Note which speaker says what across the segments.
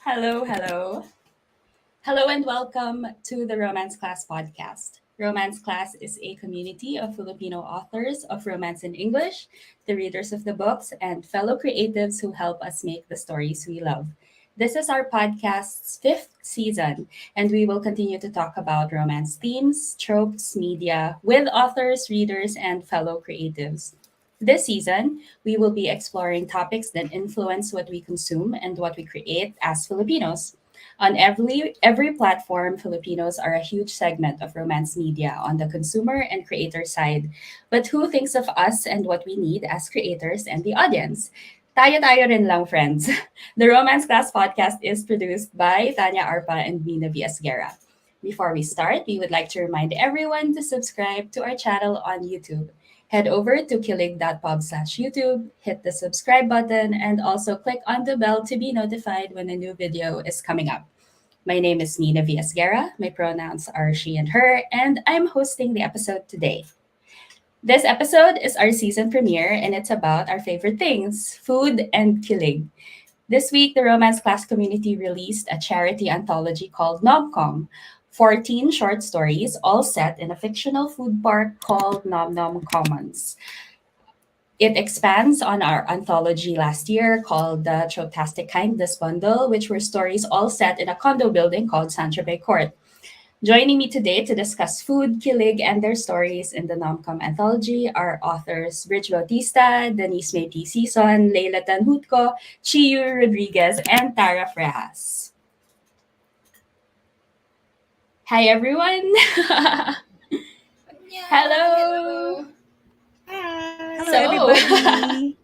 Speaker 1: Hello, hello. Hello and welcome to the Romance Class podcast. Romance Class is a community of Filipino authors of romance in English, the readers of the books, and fellow creatives who help us make the stories we love. This is our podcast's fifth season, and we will continue to talk about romance themes, tropes, media with authors, readers, and fellow creatives. This season, we will be exploring topics that influence what we consume and what we create as Filipinos. On every platform, Filipinos are a huge segment of romance media on the consumer and creator side. But who thinks of us and what we need as creators and the audience? Tayo-tayo rin lang, friends. The Romance Class podcast is produced by Tanya Arpa and Mina V. Esguerra. Before we start, we would like to remind everyone to subscribe to our channel on YouTube. Head over to kilig.pub/YouTube, hit the subscribe button, and also click on the bell to be notified when a new video is coming up. My name is Mina V. Esguerra. My pronouns are she and her, and I'm hosting the episode today. This episode is our season premiere, and it's about our favorite things food and kilig. This week, the Romance Class community released a charity anthology called NomCom, 14 short stories, all set in a fictional food park called NomNom Commons. It expands on our anthology last year called the Tropetastic Kindness Bundle, which were stories all set in a condo building called San Tropez Court. Joining me today to discuss food, kilig, and their stories in the NomCom anthology are authors Brigitte Bautista, Danice Mae P, Sison, Layla Tanjutco, Chiyu Rodriguez, and Tara Frejas. Hi, everyone. Hello.
Speaker 2: Hi.
Speaker 3: Hello,
Speaker 1: So,
Speaker 3: everybody.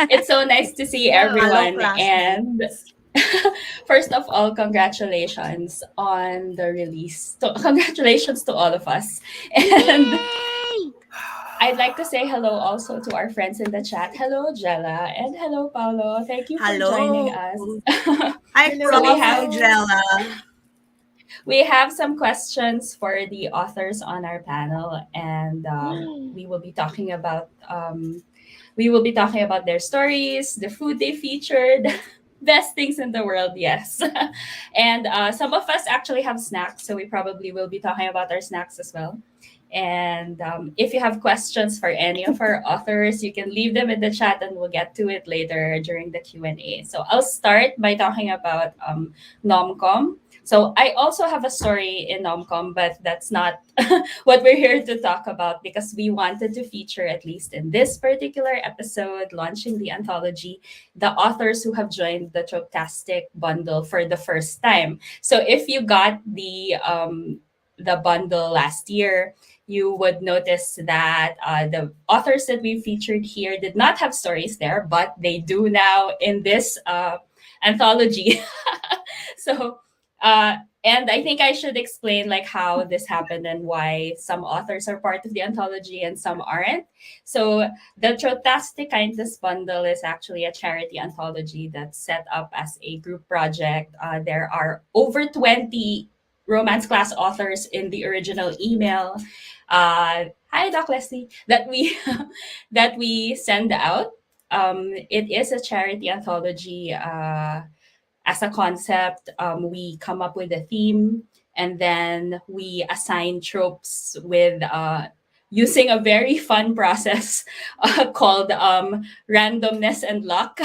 Speaker 1: it's so nice to see
Speaker 2: Hello,
Speaker 1: everyone. And
Speaker 2: classmates.
Speaker 1: first of all, congratulations on the release. So, congratulations to all of us. And
Speaker 3: Yay!
Speaker 1: I'd like to say hello also to our friends in the chat. Hello, Jella, and hello, Paolo. Thank you for joining
Speaker 3: Hello.
Speaker 1: us.
Speaker 3: Hi,
Speaker 1: So we
Speaker 3: Prof. Hi,
Speaker 1: have
Speaker 3: Jella.
Speaker 1: we have some questions for the authors on our panel, and we will be talking about their stories, the food they featured, best things in the world, yes. And some of us actually have snacks, so we probably will be talking about our snacks as well. And if you have questions for any of our authors, you can leave them in the chat, and we'll get to it later during the Q&A. So I'll start by talking about NomCom. So I also have a story in NomCom, but that's not what we're here to talk about because we wanted to feature, at least in this particular episode, launching the anthology, the authors who have joined the Tropetastic bundle for the first time. So if you got the bundle last year, you would notice that the authors that we featured here did not have stories there, but they do now in this anthology. So, and I think I should explain like how this happened and why some authors are part of the anthology and some aren't. So, the Trotastic Kindness Bundle is actually a charity anthology that's set up as a group project. There are over 20 romance class authors in the original email. Hi, Doc Leslie. That we that we send out. It is a charity anthology. As a concept, we come up with a theme, and then we assign tropes with using a very fun process called randomness and luck.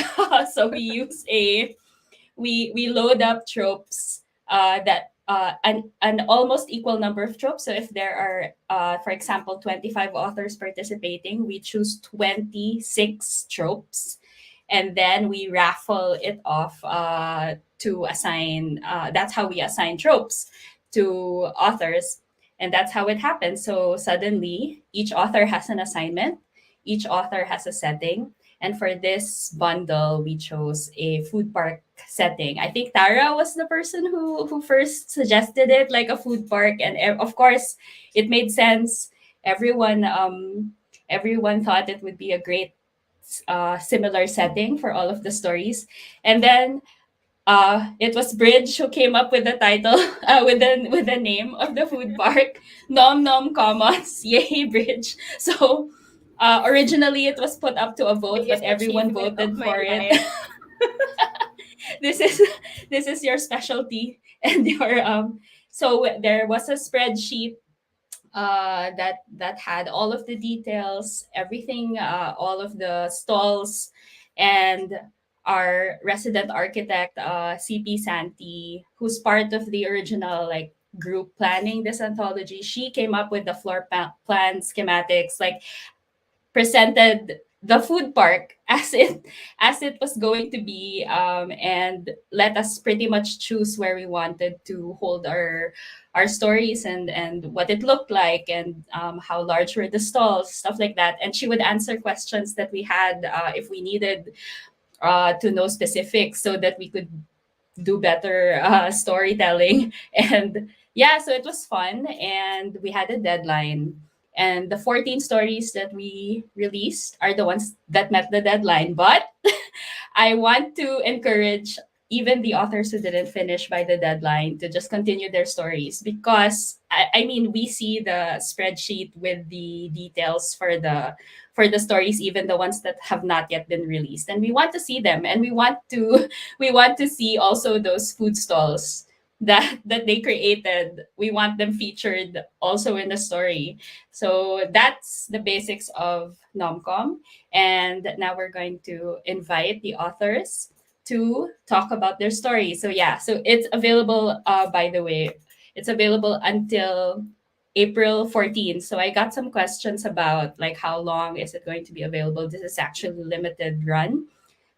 Speaker 1: So we load up tropes that an almost equal number of tropes. So if there are, for example, 25 authors participating, we choose 26 tropes, and then we raffle it off to assign. That's how we assign tropes to authors, and that's how it happens. So suddenly, each author has an assignment. Each author has a setting, and for this bundle, we chose a food park setting. I think Tara was the person who first suggested it, like a food park, and of course, it made sense. Everyone thought it would be a great similar setting for all of the stories, and then it was Bridge who came up with the title, with the name of the food park, Nom Nom Commons. Yay, Bridge! So originally it was put up to a vote, but
Speaker 2: Biggest
Speaker 1: everyone
Speaker 2: achievement of
Speaker 1: voted
Speaker 2: my
Speaker 1: for it.
Speaker 2: life.
Speaker 1: this is this is your specialty and your so there was a spreadsheet that had all of the details, everything, all of the stalls, and our resident architect, CP Santi, who's part of the original like group planning this anthology. She came up with the plan schematics, like presented the food park as it was going to be, and let us pretty much choose where we wanted to hold our stories and what it looked like, and how large were the stalls, stuff like that. And she would answer questions that we had, if we needed to know specifics, so that we could do better storytelling. And yeah, so it was fun, and we had a deadline. And the 14 stories that we released are the ones that met the deadline. But I want to encourage even the authors who didn't finish by the deadline to just continue their stories, because I mean, we see the spreadsheet with the details for the stories, even the ones that have not yet been released, and we want to see them, and we want to see also those food stalls that they created. We want them featured also in the story. So that's the basics of NomCom. And now we're going to invite the authors to talk about their story. So yeah, so it's available, by the way, it's available until April 14th. So I got some questions about like how long is it going to be available. This is actually limited run.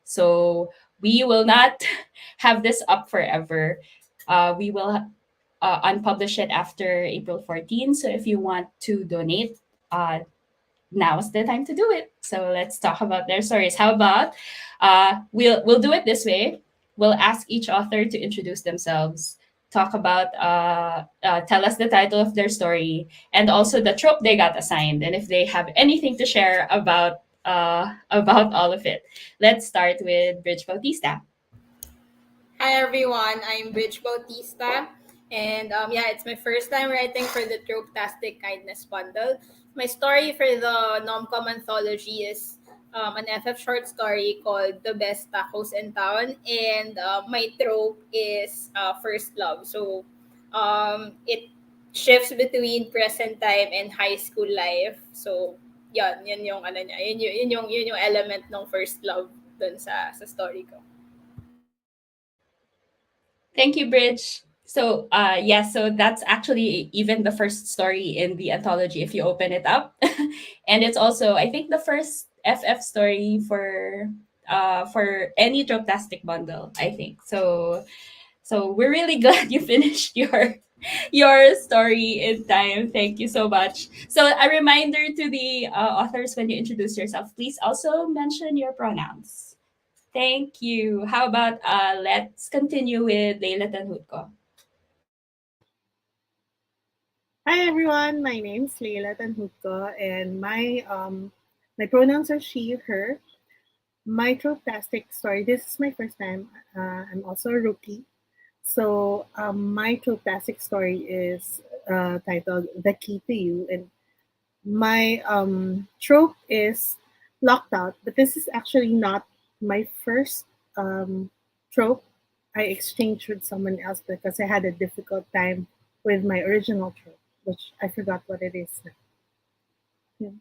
Speaker 1: So we will not have this up forever. We will unpublish it after April 14th. So if you want to donate, now's the time to do it. So let's talk about their stories. How about we'll do it this way. We'll ask each author to introduce themselves, talk about tell us the title of their story, and also the trope they got assigned, and if they have anything to share about all of it. Let's start with Bridge Bautista.
Speaker 2: Hi everyone, I'm Brigitte Bautista, and yeah, it's my first time writing for the Tropetastic Kindness Bundle. My story for the NomCom anthology is an FF short story called The Best Tacos in Town, and my trope is first love. So it shifts between present time and high school life. So yun yung ano niya, yun yung element ng first love dun sa story ko.
Speaker 1: Thank you, Bridge. So, yeah, so that's actually even the first story in the anthology if you open it up. And it's also, I think, the first FF story for any Tropetastic bundle, I think. So we're really glad you finished your story in time. Thank you so much. So a reminder to the authors, when you introduce yourself, please also mention your pronouns. Thank you. How about let's continue with Layla Tanjutco.
Speaker 3: Hi everyone, my name's Layla Tanjutco, and my pronouns are she, her. My tropetastic story. This is my first time. I'm also a rookie, so my tropetastic story is titled "The Key to You," and my trope is locked out. But this is actually not my first trope. I exchanged with someone else because I had a difficult time with my original trope, which I forgot what it is now.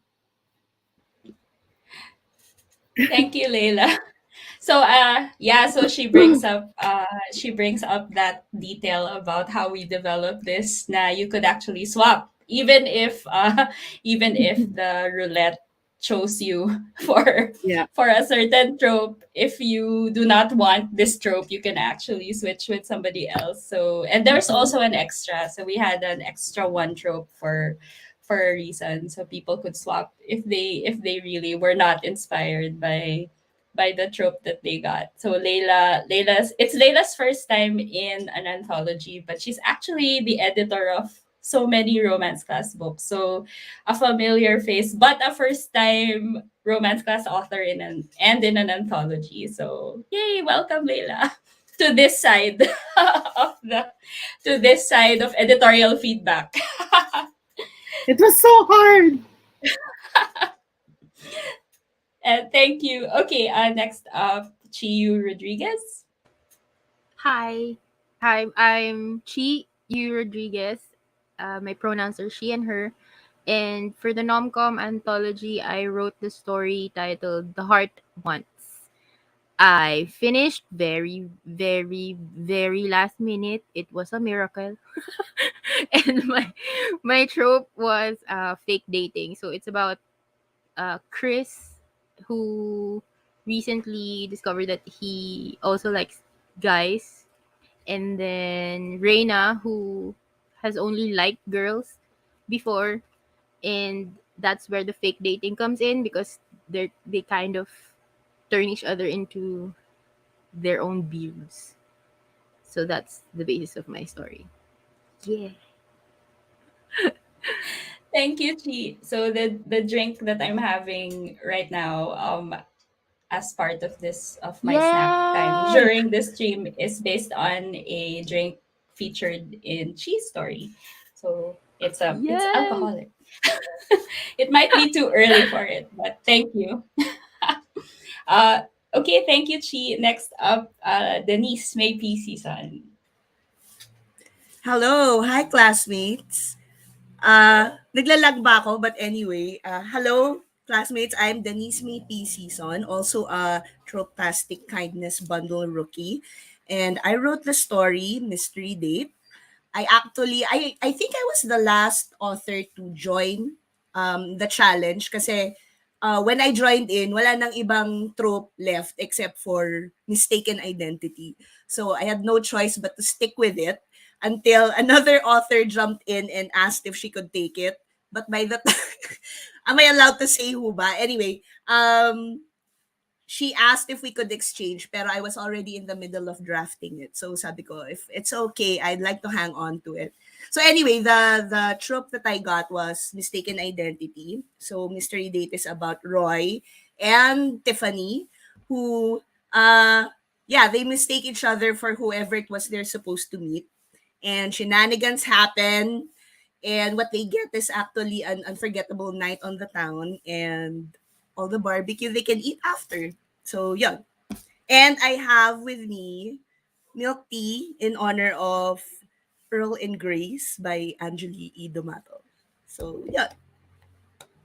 Speaker 1: Thank you, Layla. So yeah, so she brings up that detail about how we developed this. Now you could actually swap, even if the roulette chose you for
Speaker 3: Yeah.
Speaker 1: for a certain trope. If you do not want this trope, you can actually switch with somebody else. So, and there's also an extra. So we had an extra one trope for a reason, so people could swap if they really were not inspired by the trope that they got. So it's Layla's first time in an anthology, but she's actually the editor of so many romance class books. So a familiar face, but a first time romance class author in an anthology. So yay, welcome Layla to this side of the to this side of editorial feedback.
Speaker 3: It was so hard.
Speaker 1: Thank you. Okay, next up, Chiyu Rodriguez.
Speaker 4: Hi. Hi, I'm Chi Yu Rodriguez. My pronouns are she and her. And for the NomCom anthology, I wrote the story titled The Heart Wants. I finished very, very, very last minute. It was a miracle. And my trope was fake dating. So it's about Chris, who recently discovered that he also likes guys, and then Reina, who has only liked girls before, and that's where the fake dating comes in because they kind of turn each other into their own beards. So that's the basis of my story. Yeah.
Speaker 1: Thank you, Chi. So the drink that I'm having right now, as part of this of my snack time
Speaker 4: Yay!
Speaker 1: during this stream is based on a drink featured in Chi's story. So it's
Speaker 4: Yay!
Speaker 1: alcoholic. It might be too early for it, but thank you. uh okay, thank you, Chi. Next up, Danice Mae P season.
Speaker 5: Hello, hi classmates. Naglalag ba ako? But anyway, hello classmates. I'm Danice Mae P Sison, also a Tropetastic Kindness Bundle rookie. And I wrote the story, Mystery Date. I think I was the last author to join the challenge kasi when I joined in, wala nang ibang trope left except for mistaken identity. So I had no choice but to stick with it until another author jumped in and asked if she could take it. But by the time, am I allowed to say who ba? Anyway, she asked if we could exchange, pero I was already in the middle of drafting it. So sabi ko, if it's okay, I'd like to hang on to it. So anyway, the trope that I got was mistaken identity. So Mystery Date is about Roy and Tiffany, who yeah, they mistake each other for whoever it was they're supposed to meet. And shenanigans happen. And what they get is actually an unforgettable night on the town and all the barbecue they can eat after. So, yeah. And I have with me milk tea in honor of Earl and Grace by Angeli E. Domato. So, yeah.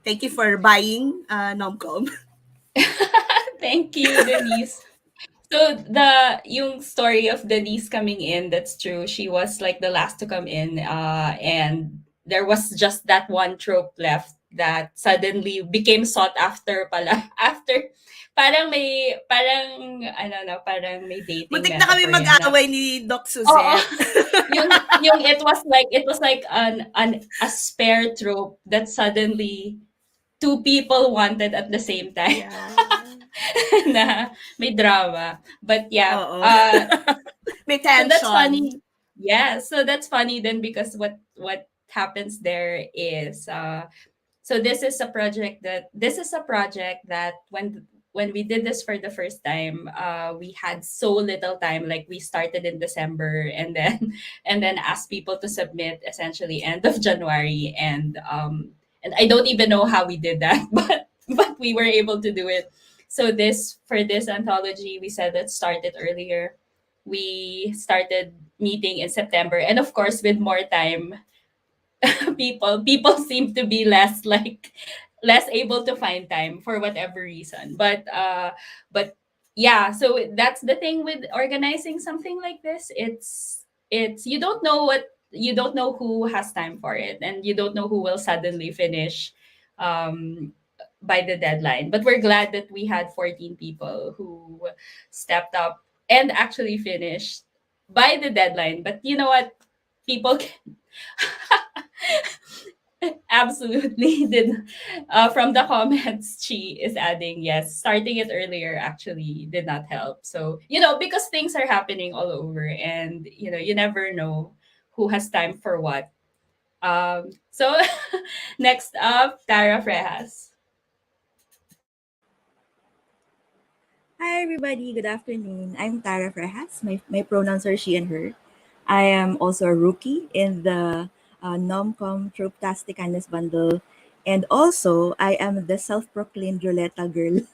Speaker 5: Thank you for buying NomCom.
Speaker 1: Thank you, Denise. So the yung story of Denise coming in, that's true. She was like the last to come in, and there was just that one trope left that suddenly became sought after pala after parang I don't know, parang may dating
Speaker 5: Muntik na kami
Speaker 1: metaphor yan na.
Speaker 5: mag-away ni Doc
Speaker 1: Oo.
Speaker 5: Suzette.
Speaker 1: yung it was like an a spare trope that suddenly two people wanted at the same time.
Speaker 4: Yeah.
Speaker 1: Na may drama. But yeah,
Speaker 5: Oo. May
Speaker 1: so that's
Speaker 5: tension.
Speaker 1: funny. Yeah, so that's funny then because what happens there is so this is a project that when we did this for the first time, we had so little time. Like we started in December and then and then asked people to submit essentially end of January, and I don't even know how we did that, but we were able to do it. So this for this anthology, we said let's start it earlier. We started meeting in September, and of course, with more time, people seem to be less able to find time for whatever reason. But yeah, so that's the thing with organizing something like this. It's you don't know who has time for it, and you don't know who will suddenly finish um by the deadline. But we're glad that we had 14 people who stepped up and actually finished by the deadline. But you know what? People can absolutely did. From the comments, she is adding, yes, starting it earlier actually did not help. So, because things are happening all over, and, you never know who has time for what. So, next up, Tara Frejas.
Speaker 6: Hi, everybody. Good afternoon. I'm Tara Frejas. My pronouns are she and her. I am also a rookie in the NomCom Tropetastic Kindness Bundle. And also, I am the self proclaimed Roleta girl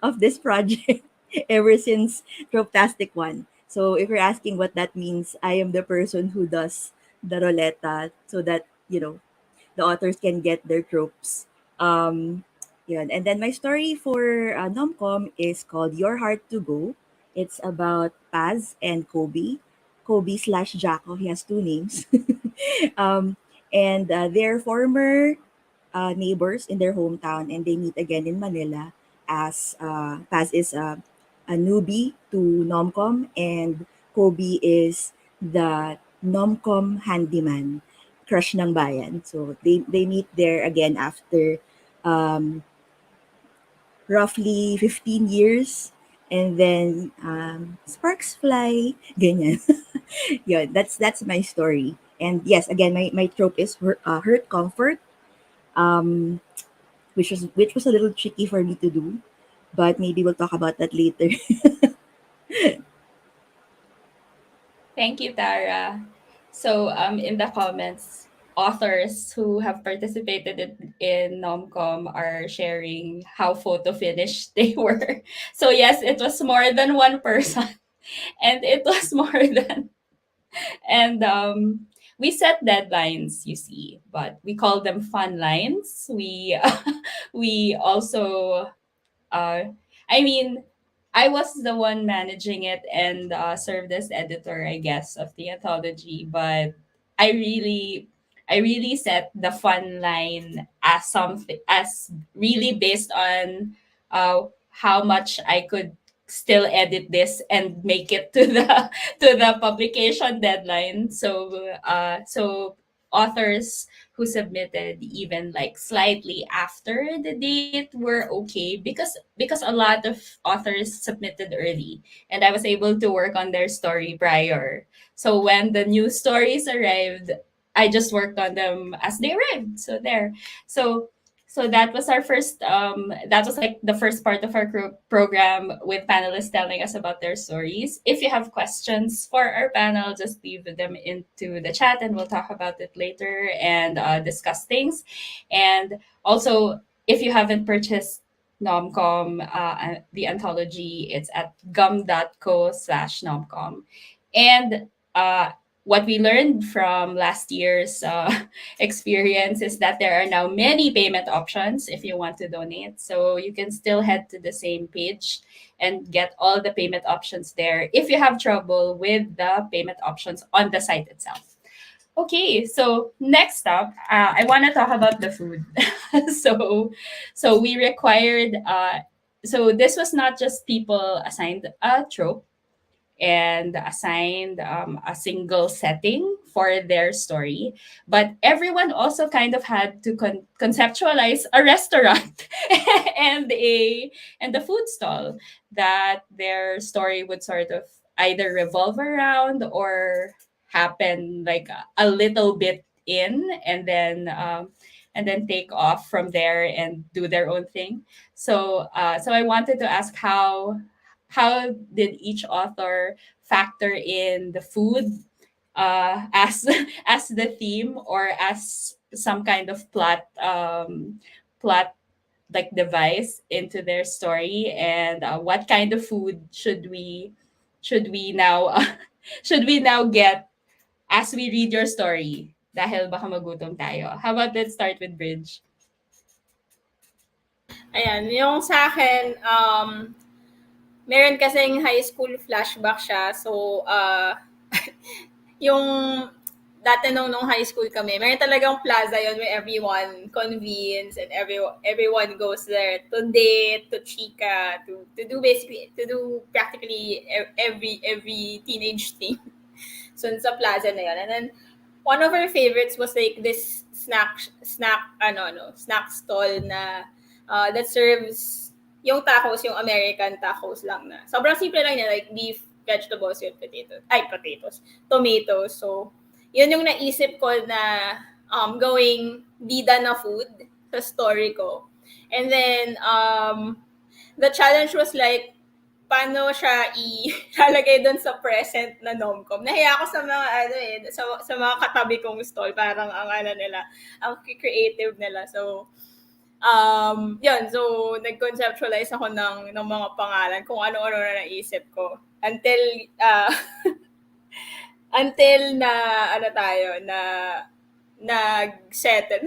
Speaker 6: of this project ever since Tropetastic 1. So if you're asking what that means, I am the person who does the roleta so that, the authors can get their tropes. Yun. And then my story for NomCom is called Your Heart to Go. It's about Paz and Kobe. Kobe slash Jacko, he has two names. um, and they're former neighbors in their hometown, and they meet again in Manila as Paz is a newbie to NomCom, and Kobe is the NomCom handyman, crush ng bayan. So they meet there again after um, roughly 15 years. And then sparks fly, ganyan. Yeah, that's my story. And yes, again, my trope is hurt comfort, um, which was a little tricky for me to do, but maybe we'll talk about that later.
Speaker 1: Thank you, Tara. So, in the comments, authors who have participated in NomCom are sharing how photo finished they were. So, yes, it was more than one person, and it was more than, and we set deadlines, you see, but we call them fun lines. We also uh, I mean, I was the one managing it and served as editor, I guess, of the anthology. But I really, I really set the fun line as something as really based on how much I could still edit this and make it to the to the publication deadline. So authors who submitted even like slightly after the date were okay because a lot of authors submitted early and I was able to work on their story prior. So when the new stories arrived, I just worked on them as they arrived. So there. So so that was our first that was like the first part of our program with panelists telling us about their stories. If you have questions for our panel, just leave them into the chat and we'll talk about it later and discuss things. And also, if you haven't purchased NomCom, the anthology, it's at gum.co/NomCom. And what we learned from last year's experience is that there are now many payment options if you want to donate. So you can still head to the same page and get all the payment options there if you have trouble with the payment options on the site itself. Okay, so next up, I want to talk about the food. so, so we required. So this was not just people assigned a trope and assigned a single setting for their story, but everyone also kind of had to conceptualize a restaurant and a food stall that their story would sort of either revolve around or happen like a little bit in and then take off from there and do their own thing. So I wanted to ask how did each author factor in the food as as the theme or as some kind of plot like device into their story, and what kind of food should we now should we now get as we read your story dahil baka magutom tayo. How about let's start with Bridge?
Speaker 2: Ayan, yung sa akin, meron kasing high school flashback siya. So, yung dati nung high school kami, meron talagang plaza yon where everyone convenes and everyone goes there to date, to chika, to do basically, to do practically every teenage thing. So, sa plaza na yun. And then, one of our favorites was like this snack stall na that serves yung tacos, yung American tacos lang na. Sobrang simple lang niya, like beef, vegetables, with potatoes, tomatoes. So, yun yung naisip ko na going bida na food sa story ko. And then, the challenge was like, paano siya ilalagay doon sa present na NomCom. Nahiya ako sa mga sa mga katabi kong stall, parang ang nila, ang creative nila. So Yun, so nag-conceptualize ako ng mga pangalan, kung ano-ano na naisip ko. Until na, ano tayo, na nagsettle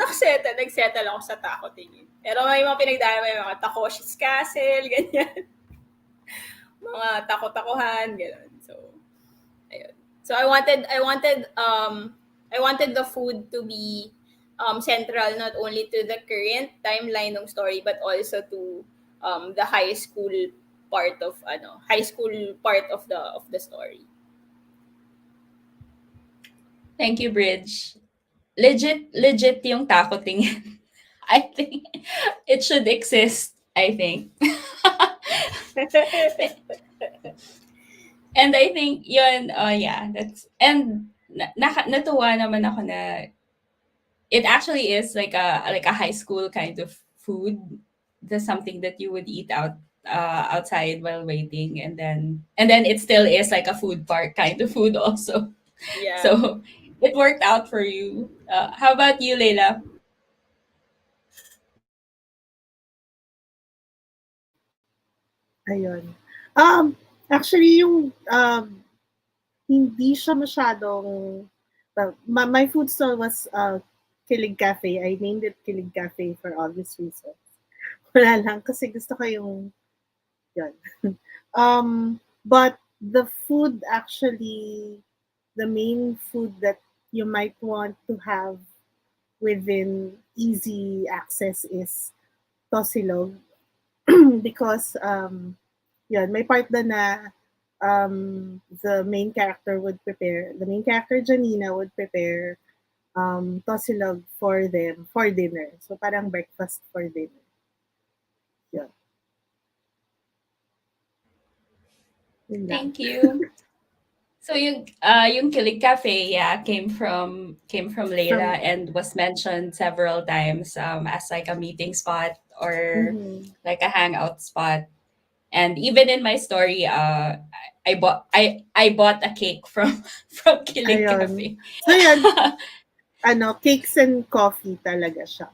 Speaker 2: ako sa Taco Tingin. Pero may mga pinagdaan, may mga Takoshi's Castle, ganyan. Mga tako-takuhan, gano'n. So, ayun. So I wanted the food to be central not only to the current timeline ng story but also to the high school part of the story.
Speaker 1: Thank you, Bridge. Legit yung taco tingin. I think it should exist, I think. And I think yun, yeah, and natuwa naman ako na it actually is like a high school kind of food. That's something that you would eat outside while waiting, and then it still is like a food park kind of food also.
Speaker 2: Yeah.
Speaker 1: So it worked out for you. How about you, Layla?
Speaker 3: Ayun. Actually, yung hindi siya masyadong, well, my food stall was Kilig Cafe. I named it Kilig Cafe for obvious reasons. Wala lang, kasi gusto ko yung, yun. But the food actually, the main food that you might want to have within easy access is tosilog. Because, yun, may part na the main character Janina would prepare tosilog for them for dinner. So parang breakfast for dinner. Yeah. Yun lang.
Speaker 1: Thank you. So yung Kilig Cafe, yeah, came from Layla and was mentioned several times as like a meeting spot or like a hangout spot. And even in my story, I bought a cake from Kilig
Speaker 3: Ayun.
Speaker 1: Cafe.
Speaker 3: So yan, cakes and coffee talaga siya.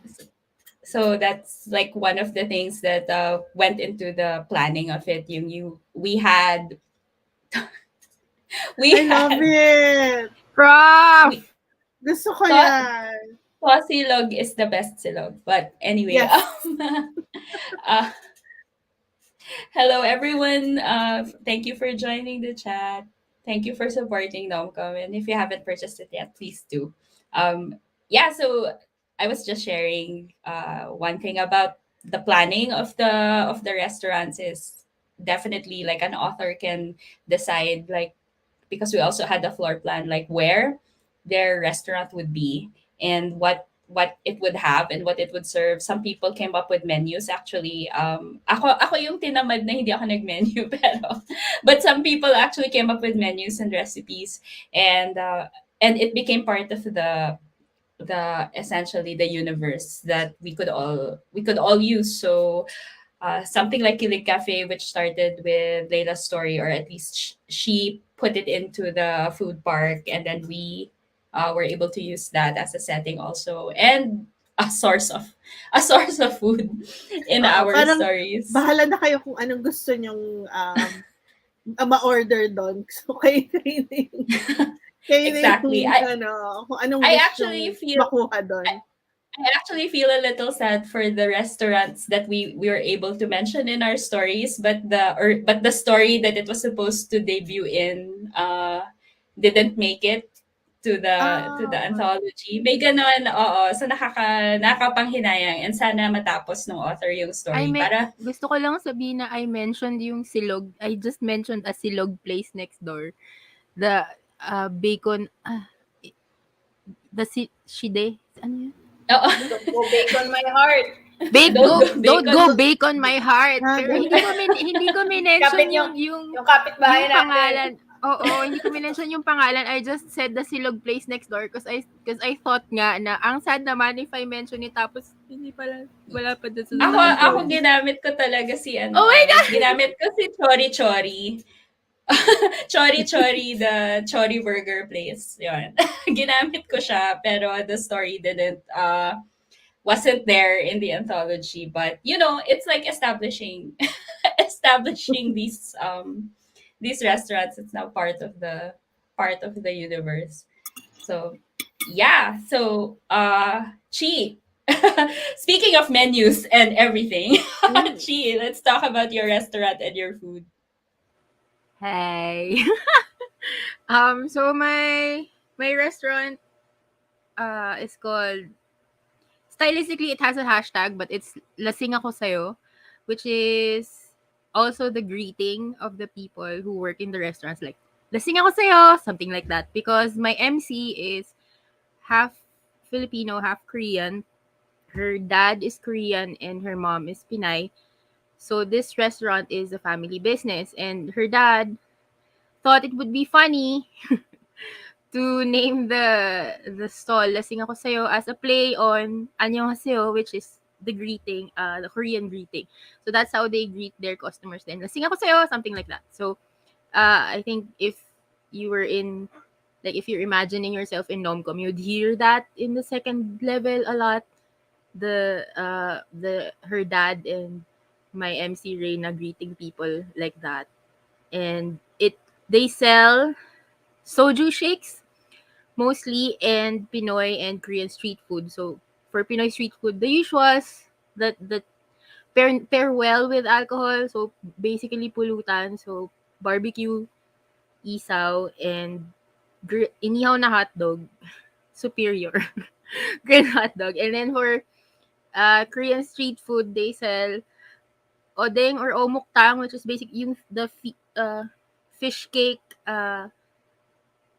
Speaker 1: So that's like one of the things that went into the planning of it. We had
Speaker 3: I love it.
Speaker 4: Prof!
Speaker 3: Gusto ko yan.
Speaker 1: Tosilog is the best silog. But anyway,
Speaker 3: Yes.
Speaker 1: Hello everyone. Thank you for joining the chat. Thank you for supporting NomCom. And if you haven't purchased it yet, please do. Yeah, so I was just sharing one thing about the planning of the restaurants is definitely like an author can decide, like, because we also had a floor plan, like where their restaurant would be and what it would have and what it would serve. Some people came up with menus actually. Ako yung tinamad na hindi ako nag-menu pero but some people actually came up with menus and recipes, and it became part of the essentially the universe that we could all use. So something like Kilig Cafe, which started with Layla's story, or at least she put it into the food park, and then we were able to use that as a setting also, and a source of food in our
Speaker 3: Parang
Speaker 1: stories.
Speaker 3: Bahala na kayo kung anong gusto nyong ma-order doon. So kayo
Speaker 1: Exactly.
Speaker 3: kung anong
Speaker 1: I
Speaker 3: gusto
Speaker 1: actually
Speaker 3: nyong
Speaker 1: feel-
Speaker 3: makuha doon.
Speaker 1: I actually feel a little sad for the restaurants that we were able to mention in our stories, but the story that it was supposed to debut in didn't make it to the anthology. May ganon, oo. So nakakapanghinayang, and sana matapos ng author yung story.
Speaker 4: Gusto ko lang sabihin na I mentioned yung silog. I just mentioned a silog place next door. The bacon, the shide, ano yun?
Speaker 2: Don't go bake on my heart.
Speaker 4: Don't go bake on my heart. Pero hindi ko minention yung
Speaker 2: kapitbahay natin.
Speaker 4: Pangalan. Oo, hindi ko minention yung pangalan. I just said the silog place next door because I thought nga na ang sad naman if I mention it tapos hindi pala, wala pa doon sa
Speaker 1: Ako ginamit ko talaga si
Speaker 4: Oh my God!
Speaker 1: Ginamit ko si Chori Chori. Chori, the Chori burger place. Yun. Ginamit ko siya, pero the story didn't wasn't there in the anthology, but it's like establishing establishing these restaurants. It's now part of the universe. So yeah. So Chi, speaking of menus and everything,
Speaker 4: Ooh.
Speaker 1: Chi, let's talk about your restaurant and your food.
Speaker 4: Hey. So my restaurant is called, stylistically it has a hashtag, but it's Lasing Ako Sayo, which is also the greeting of the people who work in the restaurants, like Lasing Ako Sayo, something like that, because my MC is half Filipino, half Korean. Her dad is Korean and her mom is Pinay. So this restaurant is a family business, and her dad thought it would be funny to name the stall Lasing Ako Sayo as a play on Annyeonghaseyo, which is the greeting, the Korean greeting. So that's how they greet their customers. Then Lasing Ako Sayo, something like that. So I think if you were in, like, if you're imagining yourself in NomCom, you'd hear that in the second level a lot. The her dad and my MC Reina greeting people like that. And they sell soju shakes mostly, and Pinoy and Korean street food. So for Pinoy street food, the usuals that pair well with alcohol. So basically pulutan, so barbecue, isaw, and inihaw na hotdog, superior. Grilled hotdog. And then for Korean street food, they sell odeng or omuktang, which is basic yung fish cake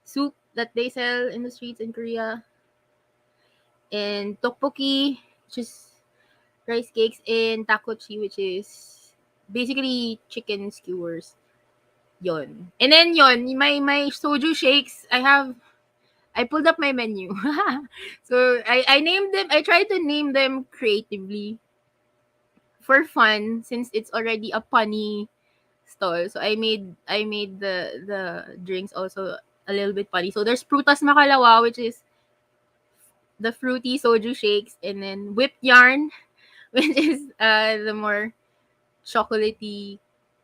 Speaker 4: soup that they sell in the streets in Korea, and tteokbokki, which is rice cakes, and takochi, which is basically chicken skewers. Yon. And then my soju shakes, I pulled up my menu. So I named them, I tried to name them creatively for fun, since it's already a punny stall. So I made the drinks also a little bit funny. So there's prutas makalawa, which is the fruity soju shakes, and then whipped yarn, which is the more chocolatey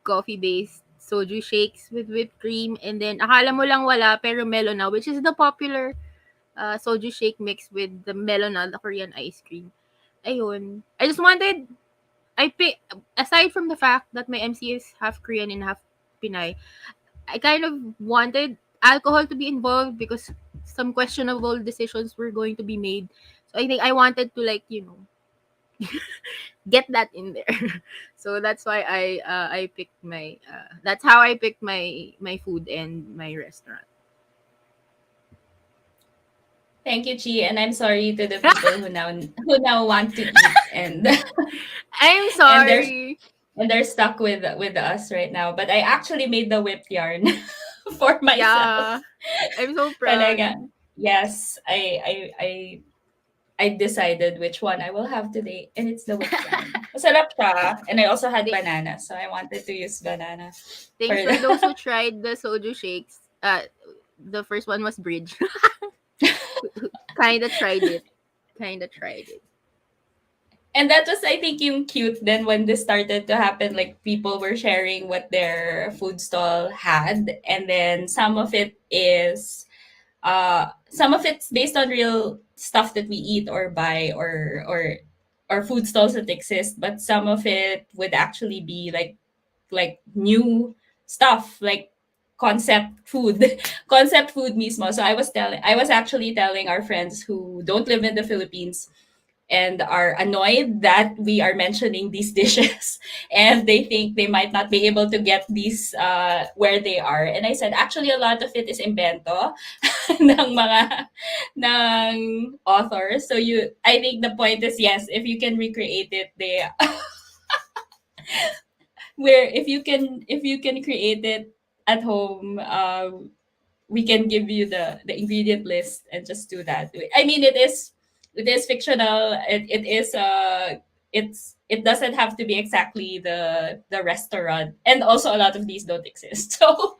Speaker 4: coffee based soju shakes with whipped cream, and then akala mo lang wala pero melon na, which is the popular soju shake mix with the melon na, the Korean ice cream. Ayun. I just wanted, aside from the fact that my MC is half Korean and half Pinay, I kind of wanted alcohol to be involved because some questionable decisions were going to be made. So I think I wanted to, like, get that in there. So that's why I picked my that's how I picked my food and my restaurant.
Speaker 1: Thank you, Chi, and I'm sorry to the people who now want to eat and
Speaker 4: I'm
Speaker 1: and they're
Speaker 4: sorry.
Speaker 1: and they're stuck with us right now. But I actually made the whipped yarn for myself.
Speaker 4: Yeah. I'm so proud.
Speaker 1: Talaga. Yes, I decided which one I will have today, and it's the whipped yarn. Masarap siya, and I also had
Speaker 4: Th-
Speaker 1: banana, so I wanted to use banana for
Speaker 4: Thanks for those who tried the soju shakes. The first one was Bridge. Kinda tried it. Kinda tried it.
Speaker 1: And that was, I think, yung cute then when this started to happen. Like, people were sharing what their food stall had, and then some of it's based on real stuff that we eat or buy, or food stalls that exist, but some of it would actually be like new stuff, like concept food. Concept food mismo. So I was actually telling our friends who don't live in the Philippines and are annoyed that we are mentioning these dishes, and they think they might not be able to get these where they are. And I said, actually, a lot of it is invento ng mga ng authors. So I think the point is, yes, if you can recreate it, they where if you can create it at home, we can give you the ingredient list and just do that. I mean, it is fictional. It is it doesn't have to be exactly the restaurant, and also a lot of these don't exist. So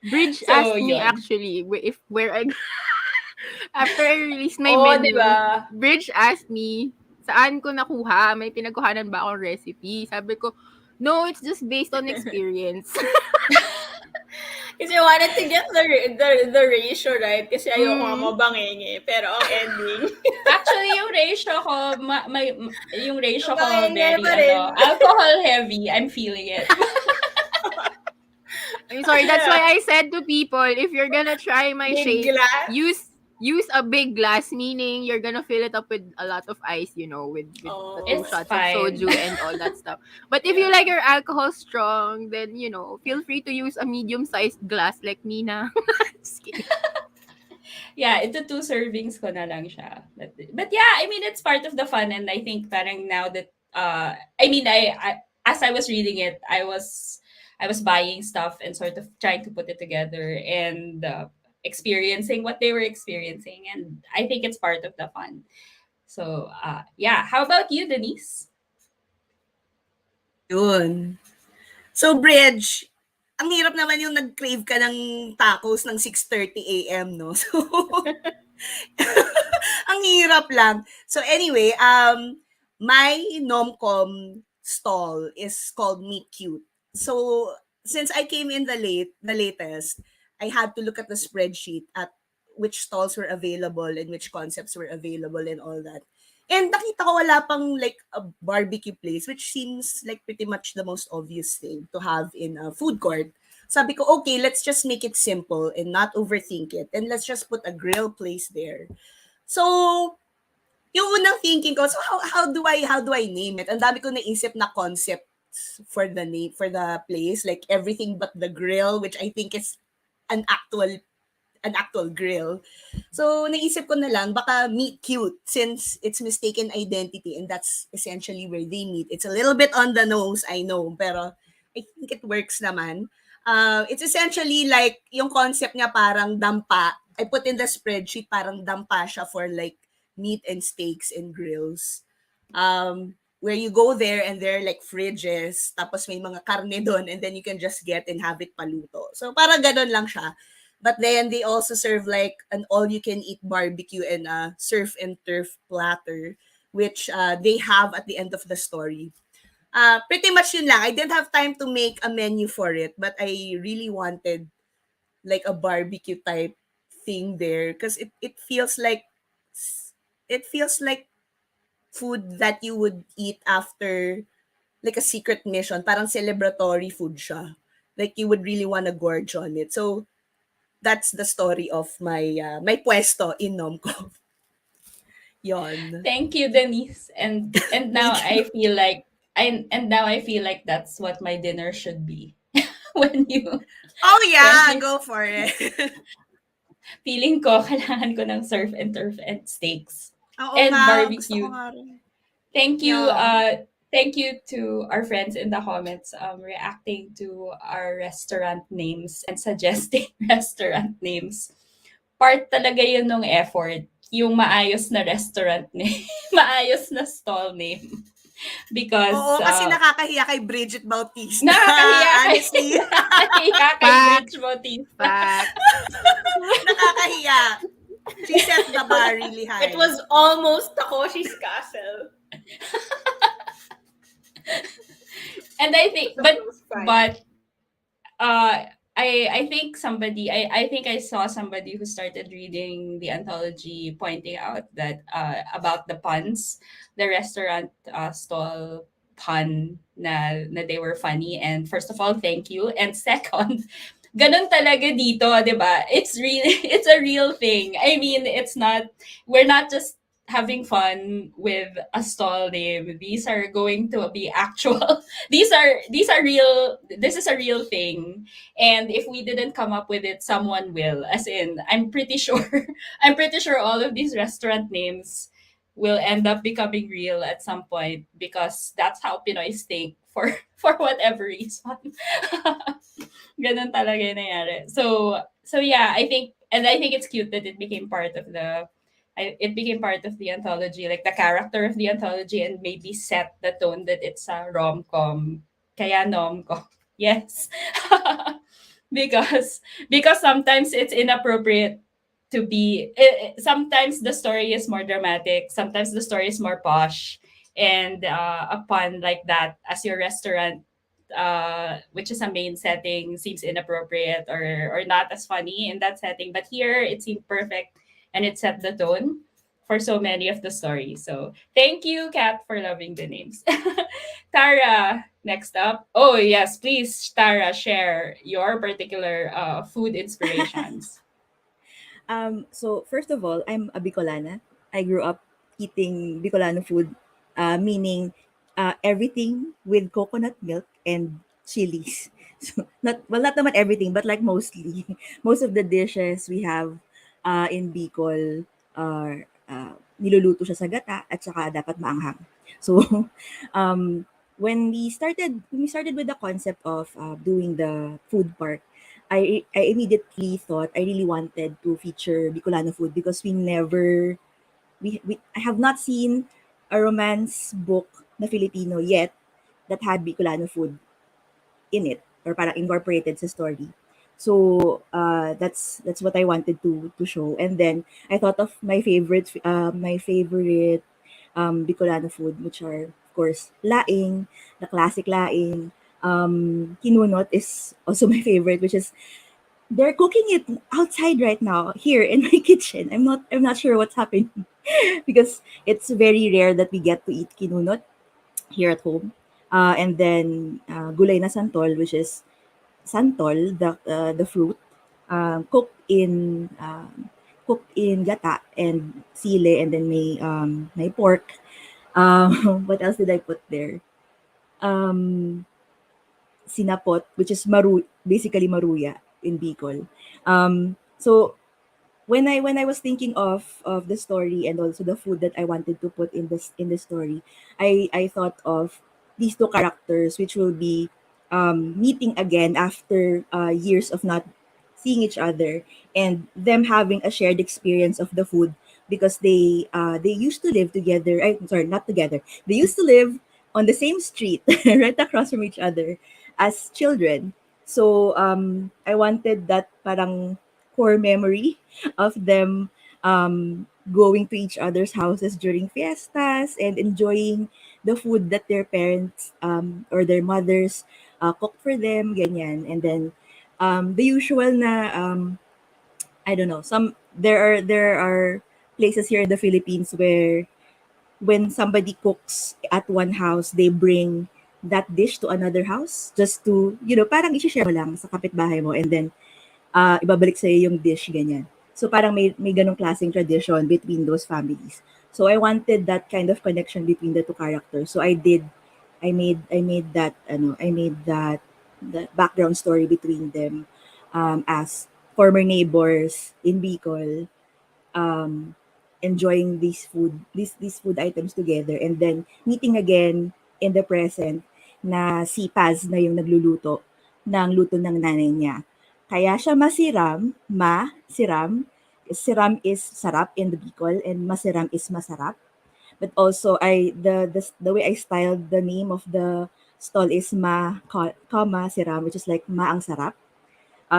Speaker 4: Bridge
Speaker 1: so
Speaker 4: asked me
Speaker 1: yon.
Speaker 4: actually if where I after I released my
Speaker 1: Oh, di
Speaker 4: menu.
Speaker 1: ba?
Speaker 4: Bridge asked me saan ko nakuha? May pinagkuhanan ba akong recipe? Sabi ko, no, it's just based on experience.
Speaker 2: Kasi I wanted to get the ratio right kasi ayoko nga mabanging eh. Pero ang ending.
Speaker 1: Actually, yung ratio ko, yung ratio ko
Speaker 2: Mabangingay
Speaker 1: very,
Speaker 2: pa rin.
Speaker 1: alcohol heavy. I'm feeling it.
Speaker 4: I'm sorry, that's why I said to people, if you're gonna try my
Speaker 2: Big
Speaker 4: shake,
Speaker 2: glass?
Speaker 4: use a big glass, meaning you're gonna fill it up with a lot of ice, with the
Speaker 2: Oh.
Speaker 4: 2
Speaker 1: It's
Speaker 4: shots
Speaker 1: fine.
Speaker 4: of soju and all that stuff. But if you like your alcohol strong, then, feel free to use a medium-sized glass like Mina. Just kidding.
Speaker 1: Yeah, into 2 servings ko na lang siya. But yeah, I mean, it's part of the fun. And I think parang now that, I mean, I as I was reading it, I was buying stuff and sort of trying to put it together and experiencing what they were experiencing. And I think it's part of the fun. So, yeah. How about you, Denise?
Speaker 5: Yun. So, Bridge, ang hirap naman yung nag-crave ka ng tacos ng 6:30 a.m., no? So, ang hirap lang. So, anyway, my NomCom stall is called Meet Cute. So, since I came in the latest, I had to look at the spreadsheet at which stalls were available and which concepts were available and all that. And nakita ko wala pang like a barbecue place, which seems like pretty much the most obvious thing to have in a food court. Sabi ko, okay, let's just make it simple and not overthink it. And let's just put a grill place there. So, yung unang thinking ko, so how do I name it? Ang dami ko naisip na concept for the name, for the place, like everything but the grill, which I think is an actual grill. So, naisip ko na lang, baka Meet Cute since it's mistaken identity and that's essentially where they meet. It's a little bit on the nose, I know, pero I think it works naman. It's essentially like, yung concept niya parang dampa. I put in the spreadsheet, parang dampa siya for like meat and steaks and grills. Where you go there and there are like fridges, tapos may mga karne doon and then you can just get and have it paluto. So, parang ganon lang siya. But then they also serve like an all-you-can-eat barbecue and a surf and turf platter, which they have at the end of the story. Pretty much yun lang. I didn't have time to make a menu for it, but I really wanted like a barbecue type thing there because it feels like food that you would eat after like a secret mission. Parang celebratory food siya. Like you would really want to gorge on it. So that's the story of my my puesto in NomCom. Yon.
Speaker 1: Thank you, Denise. And now I feel like that's what my dinner should be. When you
Speaker 5: Oh yeah,
Speaker 1: when you-
Speaker 5: go for it.
Speaker 1: feeling ko kailangan ko ng surf and turf and steaks.
Speaker 5: Oo
Speaker 1: And
Speaker 5: nga, gusto
Speaker 1: barbecue.
Speaker 5: ko nga rin.
Speaker 1: Thank you.
Speaker 5: Yeah.
Speaker 1: Thank you to our friends in the comments reacting to our restaurant names and suggesting restaurant names. Part talaga yun ng effort, yung maayos na restaurant name, maayos na stall name. Because
Speaker 5: Oo, kasi nakakahiya kay Brigitte Bautista.
Speaker 1: nakakahiya
Speaker 5: Honestly.
Speaker 1: nakakahiya kay
Speaker 4: Fact.
Speaker 1: Rich Bautista.
Speaker 4: Fact.
Speaker 5: Nakakahiya. She set the bar really high.
Speaker 2: It was almost Takoshi's Castle.
Speaker 1: And I think,
Speaker 2: So
Speaker 1: but
Speaker 2: it was fine.
Speaker 1: I think I think I saw somebody who started reading the anthology pointing out that about the puns, the restaurant stall pun na they were funny. And first of all, thank you. And second, ganun talaga dito, 'di ba? It's a real thing. I mean, we're not just having fun with a stall name. These are going to be actual. These are real. This is a real thing. And if we didn't come up with it, someone will. As in, I'm pretty sure I'm pretty sure all of these restaurant names will end up becoming real at some point because that's how Pinoys think for whatever reason. Ganun talaga yung nangyari. So yeah, I think it's cute that it became part of the anthology, like the character of the anthology, and maybe set the tone that it's a rom-com. Kaya NomCom. Yes. because sometimes it's inappropriate to be sometimes the story is more dramatic, sometimes the story is more posh, and a pun like that as your restaurant, which is a main setting, seems inappropriate or not as funny in that setting, but here it seemed perfect and it set the tone for so many of the stories. So thank you, Kat, for loving the names. Tara, next up. Oh yes, please, Tara, share your particular food inspirations.
Speaker 6: So first of all, I'm a Bicolana. I grew up eating Bicolano food, meaning everything with coconut milk and chilies. So not naman everything, but like mostly most of the dishes we have in Bicol are niluluto siya sa gata at saka dapat maanghang. So um, when we started with the concept of doing the food park, I immediately thought I really wanted to feature Bicolano food because we I have not seen a romance book na Filipino yet that had Bicolano food in it or parang incorporated sa story. So that's what I wanted to show. And then I thought of my favorite Bicolano food, which are of course laing, the classic laing. Kinunot is also my favorite, which is they're cooking it outside right now here in my kitchen. I'm not sure what's happening because it's very rare that we get to eat kinunot here at home. And then gulay na santol, which is santol, the fruit, cooked in gata and sile, and then may pork. What else did I put there? Um, Sinapot, which is basically maruya in Bicol. So when I was thinking of the story and also the food that I wanted to put in the story, I thought of these two characters which will be meeting again after years of not seeing each other, and them having a shared experience of the food because they used to live together. Sorry, not together. They used to live on the same street right across from each other as children. So I wanted that parang core memory of them going to each other's houses during fiestas and enjoying the food that their parents or their mothers cook for them, ganyan. And then the usual na I don't know, there are places here in the Philippines where when somebody cooks at one house, they bring that dish to another house just to, parang i-share mo lang sa kapitbahay mo, and then ibabalik sa'yo yung dish, ganyan. So parang may ganong klaseng tradition between those families. So I wanted that kind of connection between the two characters. So I made that the background story between them as former neighbors in Bicol, um, enjoying these food items together, and then meeting again in the present na si Paz na yung nagluluto ng luto ng nanay niya. Kaya siya siram. Siram is sarap in the Bicol and masiram is masarap. But also the way I styled the name of the stall is comma siram, which is like ma ang sarap,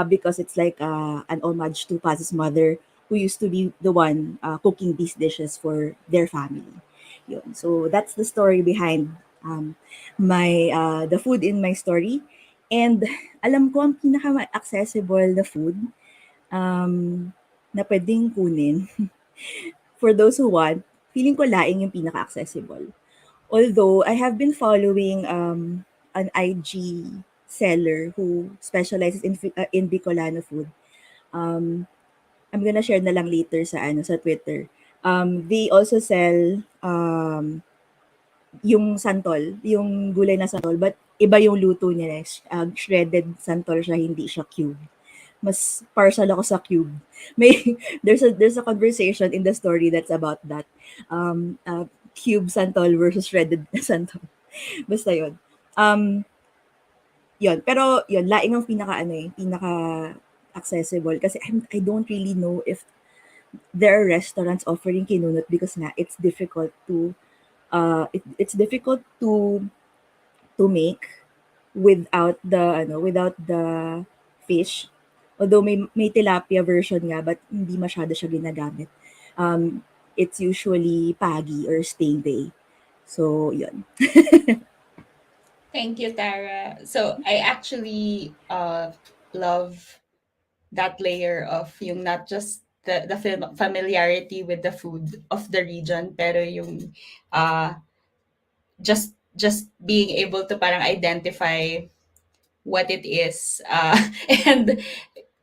Speaker 6: because it's like an homage to Paz's mother, who used to be the one cooking these dishes for their family. Yun. So that's the story behind my the food in my story. And alam ko ang pinaka-accessible na food na pwedeng kunin for those who want, feeling ko laing yung pinaka-accessible. Although I have been following an IG seller who specializes in Bicolano food. Um, I'm gonna share na lang later sa Twitter. They also sell yung santol, yung gulay na santol, but iba yung luto niya. Shredded santol siya, hindi siya cube. Mas partial ako sa cube. May there's a conversation in the story that's about that. Cube santol versus shredded santol. Basta yun. Yun. Pero yun, laing ang pinaka accessible kasi I don't really know if there are restaurants offering kinunot because nga it's difficult to it's difficult to make without the fish. Although may tilapia version nga, but hindi masyado siya ginagamit. It's usually pagi or stevie. So, yun.
Speaker 1: Thank you, Tara. So I actually love that layer of yung not just the familiarity with the food of the region, pero yung uh, just being able to parang identify what it is, and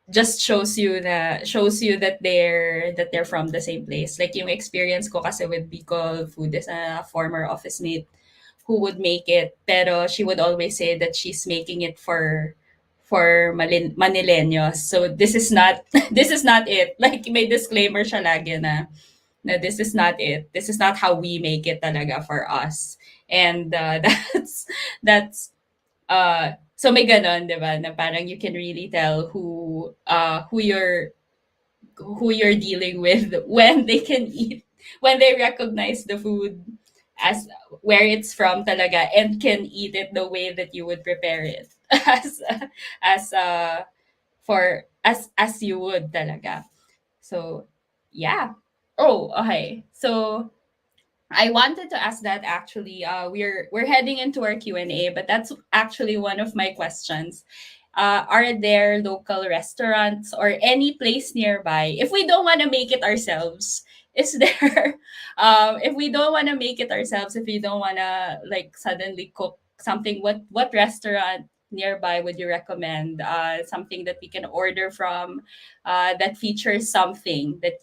Speaker 1: just shows you that they're from the same place. Like yung experience ko kasi with Bicol food is a former office mate who would make it, pero she would always say that she's making it for Manileños. So this is not this is not it. Like may disclaimer siya lagi na this is not it. This is not how we make it talaga for us. And that's so may ganon, 'di ba? Na parang you can really tell who you're dealing with when they can eat, when they recognize the food as where it's from talaga and can eat it the way that you would prepare it as for as you would talaga. So yeah. Oh, okay. So I wanted to ask that actually. We're heading into our Q&A, but that's actually one of my questions. Are there local restaurants or any place nearby? If we don't want to make it ourselves, is there? If we don't want to make it ourselves, if we don't want to like suddenly cook something, what restaurant nearby would you recommend? Something that we can order from, that features something that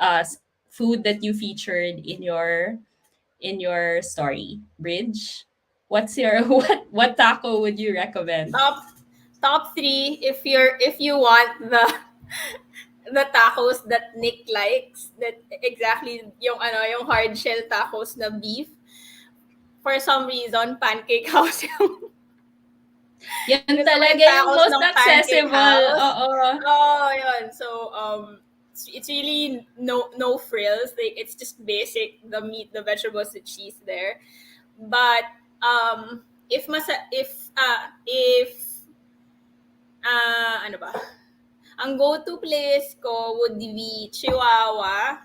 Speaker 1: uh, food that you featured in your story, Bridge. What's your what taco would you recommend?
Speaker 2: Top three if you want the tacos that Nick likes, that exactly yung hard shell tacos na beef. For some reason, Pancake House yung
Speaker 1: Yan
Speaker 2: gusto ko
Speaker 1: talaga
Speaker 2: yung
Speaker 1: yung
Speaker 2: tacos
Speaker 1: most
Speaker 2: ng Pancake
Speaker 1: accessible.
Speaker 2: House.
Speaker 1: Oo.
Speaker 2: Oh, yun. So, it's really no frills. Like, it's just basic, the meat, the vegetables, the cheese there. But if ano ba? Ang go-to place ko would be Chihuahua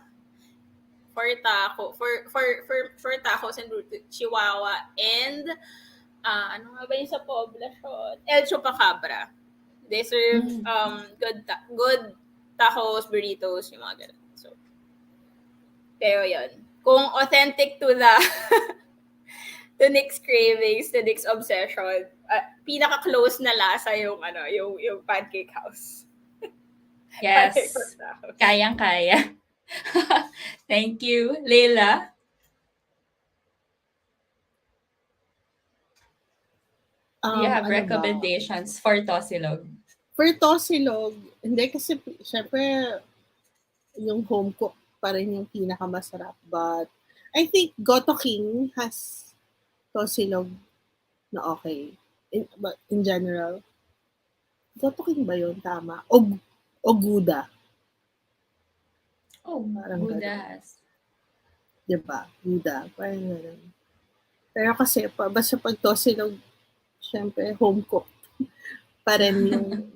Speaker 2: for tacos and Chihuahua, and ano nga ba yung sa poblasyon? El Chupacabra. They serve good tacos, burritos, yung mga ganun. So, pero yun. Kung authentic to the to Nick's cravings, to Nick's obsession, pinaka-close na lasa yung yung Pancake House.
Speaker 1: Yes.
Speaker 2: Pancake House.
Speaker 1: Kayang-kaya. Thank you. Layla? Do you have
Speaker 3: Ano ba?
Speaker 1: recommendations for Tosilog?
Speaker 3: For Tosilog, hindi kasi syempre yung home cook pa rin yung pinakamasarap. But I think Goto King has Tosilog na okay. But in general, Goto King ba yun? Tama. O Gouda.
Speaker 1: Oh,
Speaker 3: Parang
Speaker 1: Budas.
Speaker 3: Diba? Gouda. Parang ganun. Pero kasi, basta pag Tosilog, syempre, home cooked pa rin yung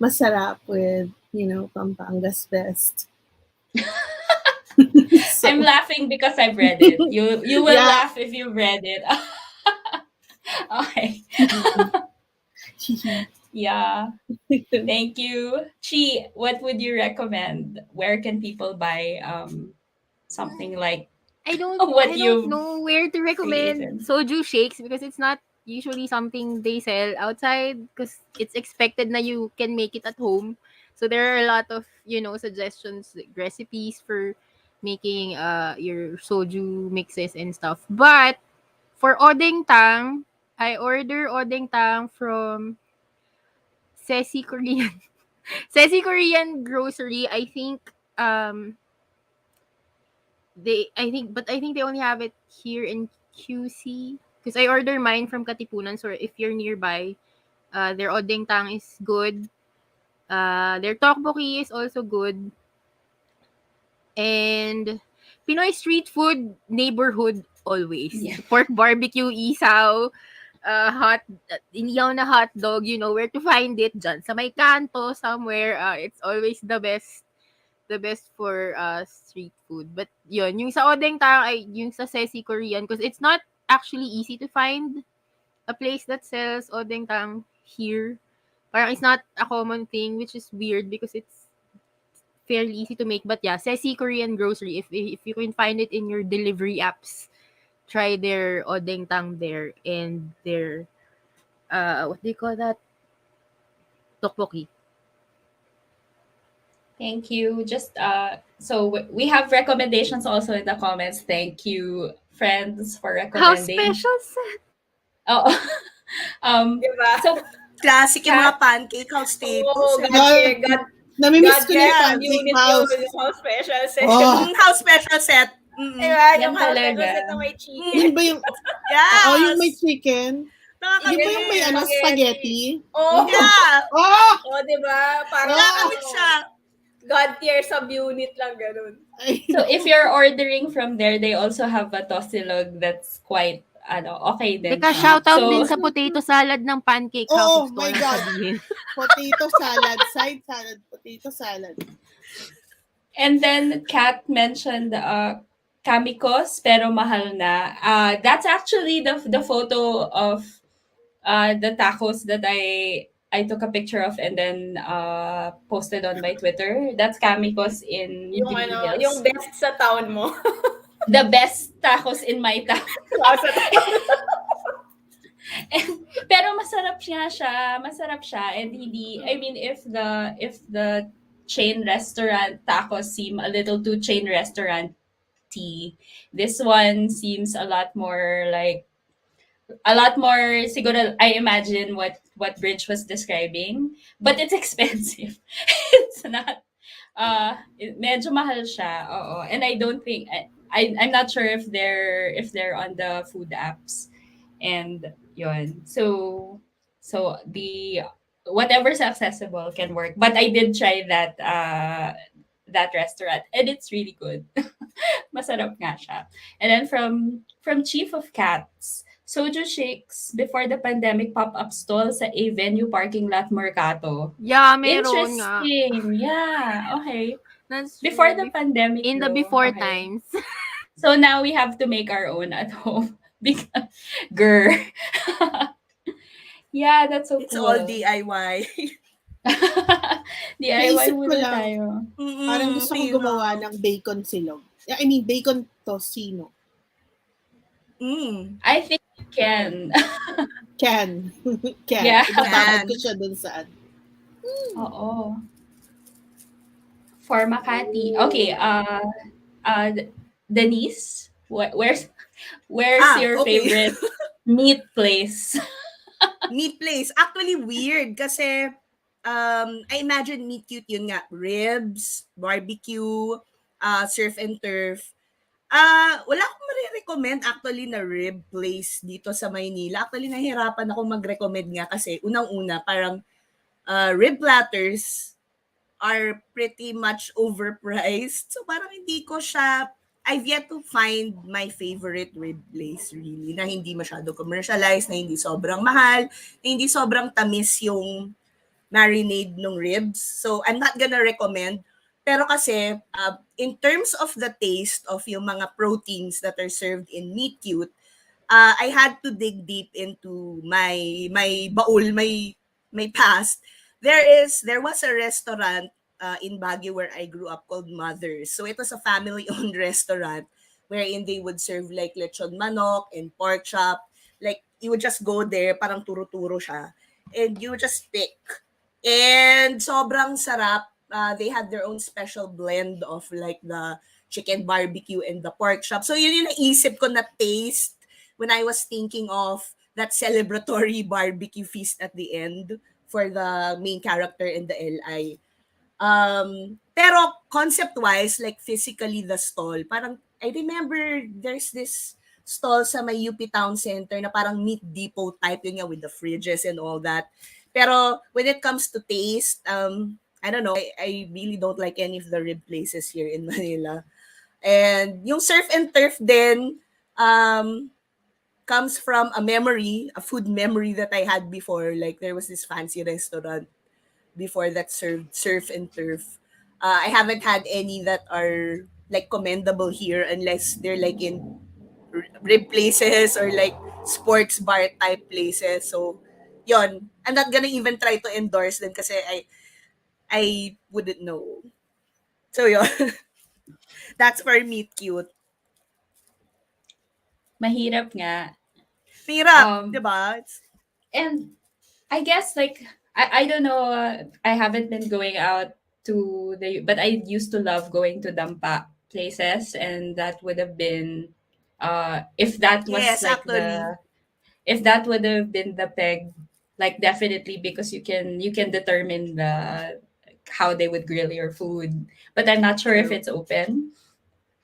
Speaker 3: masarap with, Pampanga's best. So,
Speaker 1: I'm laughing because I've read it. You will laugh if you've read it. Okay. Yeah. Thank you. Chi, what would you recommend? Where can people buy something like
Speaker 4: I don't
Speaker 1: what you've
Speaker 4: know where to recommend
Speaker 1: created?
Speaker 4: soju shakes because it's not usually something they sell outside because it's expected na you can make it at home. So there are a lot of, suggestions, like recipes for making your soju mixes and stuff. But for odeng tang, I order odeng tang from Sesi Korean. Sesi Korean grocery. I think I think they only have it here in QC because I order mine from Katipunan. So if you're nearby, their odeng tang is good. Their tteokbokki is also good. And Pinoy street food neighborhood always.
Speaker 1: Yeah.
Speaker 4: Pork barbecue, isaw, inihaw na hot dog, you know where to find it dyan. Sa may kanto, somewhere, it's always the best for street food. But yun, yung sa Odeng Tang ay yung sa Sesi Korean because it's not actually easy to find a place that sells Odeng Tang here. Parang it's not a common thing, which is weird because it's fairly easy to make. But yeah, Sesi Korean Grocery, if you can find it in your delivery apps, try their Odeng Tang there and their what do you call that? Tteokbokki.
Speaker 1: Thank you. Just we have recommendations also in the comments. Thank you, friends, for
Speaker 4: How
Speaker 1: recommending.
Speaker 4: special set.
Speaker 1: Oh,
Speaker 2: Diba?
Speaker 1: so
Speaker 5: Classic yung mga pancake house staples.
Speaker 2: Oh,
Speaker 5: eh.
Speaker 2: God
Speaker 3: Namimiss ko na yung
Speaker 2: bless
Speaker 3: pancake
Speaker 2: unit
Speaker 3: house.
Speaker 2: yun, yung house special set.
Speaker 3: Oh.
Speaker 5: House special set.
Speaker 2: Diba?
Speaker 1: Yan
Speaker 2: Yung house
Speaker 1: talaga.
Speaker 2: special set na may chicken.
Speaker 3: Yun ba yung,
Speaker 5: Yes!
Speaker 3: oo, yung may chicken? Yun ba yung may
Speaker 5: Nakakamiss.
Speaker 3: spaghetti?
Speaker 2: Oh,
Speaker 5: Yeah!
Speaker 3: Oh!
Speaker 2: oh, diba? Parang
Speaker 5: Nakakamiss siya.
Speaker 2: God tier sub-unit lang ganun.
Speaker 1: So if you're ordering from there, they also have a tosilog that's quite okay din.
Speaker 4: Teka,
Speaker 1: siya.
Speaker 4: shoutout
Speaker 1: So,
Speaker 4: din sa potato salad ng Pancake
Speaker 3: Oh,
Speaker 4: House
Speaker 3: my
Speaker 4: store.
Speaker 3: God.
Speaker 4: Sabihin.
Speaker 3: Potato salad, side salad, potato salad.
Speaker 1: And then Kat mentioned kamikos pero mahal na. That's actually the photo of the tacos that I took a picture of and then posted on my Twitter. That's kamikos in
Speaker 2: Yung
Speaker 1: Green
Speaker 2: ano,
Speaker 1: Hills.
Speaker 2: yung best sa town mo.
Speaker 1: The best tacos in my town. Pero masarap siya and hindi, I mean, if the chain restaurant tacos seem a little too chain restaurant this one seems a lot more siguro I imagine what Bridge was describing, but it's expensive. It's not medyo mahal siya. Oo. And I don't think I'm not sure if they're on the food apps. And yun. So the whatever's accessible can work. But I did try that restaurant and it's really good. Masarap nga siya. And then from Chief of Cats, Soju Shakes before the pandemic pop-up stall sa a venue parking lot Mercato.
Speaker 4: Yeah, meron nga.
Speaker 1: Interesting. Yeah. Okay.
Speaker 4: That's
Speaker 1: Before
Speaker 4: true.
Speaker 1: the pandemic.
Speaker 4: In the
Speaker 1: though.
Speaker 4: before
Speaker 1: Okay.
Speaker 4: times.
Speaker 1: So now we have to make our own at home. Because, grr. Yeah, that's so
Speaker 5: It's
Speaker 1: cool.
Speaker 5: all DIY.
Speaker 1: DIY
Speaker 3: Naisip ko
Speaker 1: muna
Speaker 3: lang.
Speaker 1: tayo.
Speaker 3: Parang gusto ko gumawa ng bacon silog. I mean, bacon tocino.
Speaker 1: I think you can.
Speaker 3: Can.
Speaker 1: Yeah.
Speaker 3: Ibababad ko siya dun sa
Speaker 1: Oo. For Makati. Okay, Danice, where's your
Speaker 5: okay.
Speaker 1: favorite meat place?
Speaker 5: Meat place. Actually, weird kasi I imagine meat cute yun nga. Ribs, barbecue, surf and turf. Wala akong marirecommend actually na rib place dito sa Maynila. Actually, nahihirapan ako mag-recommend nga kasi unang-una, parang rib platters are pretty much overpriced. So parang hindi ko siya, I've yet to find my favorite rib place really, na hindi masyado commercialized, na hindi sobrang mahal, na hindi sobrang tamis yung marinade ng ribs. So I'm not gonna recommend. Pero kasi, in terms of the taste of yung mga proteins that are served in Meat Cute, I had to dig deep into my baul, my past. There was a restaurant in Baguio where I grew up called Mother's. So it was a family-owned restaurant wherein they would serve like lechon manok and pork chop. Like, you would just go there, parang turo-turo siya. And you would just pick. And sobrang sarap. They had their own special blend of like the chicken barbecue and the pork chop. So yun yung naisip ko na taste when I was thinking of that celebratory barbecue feast at the end for the main character in the LI. Pero concept-wise, like physically the stall, parang I remember there's this stall sa may UP Town Center na parang meat depot type yun nga with the fridges and all that. Pero when it comes to taste, I don't know, I really don't like any of the rib places here in Manila. And yung surf and turf din, comes from a memory, a food memory that I had before. Like there was this fancy restaurant before that served surf and turf. I haven't had any that are like commendable here unless they're like in rib places or like sports bar type places. So, yon. I'm not gonna even try to endorse them kasi I wouldn't know. So, yon. That's for meet cute.
Speaker 1: Mahirap nga.
Speaker 5: Hirap,
Speaker 1: Um,
Speaker 5: di ba?
Speaker 1: and I guess like I don't know. I haven't been going out to but I used to love going to dampa places, and that would have been, if that was
Speaker 5: Yes,
Speaker 1: like
Speaker 5: actually.
Speaker 1: if that would have been the peg, like definitely, because you can determine how they would grill your food. But I'm not sure if
Speaker 5: True.
Speaker 1: it's open.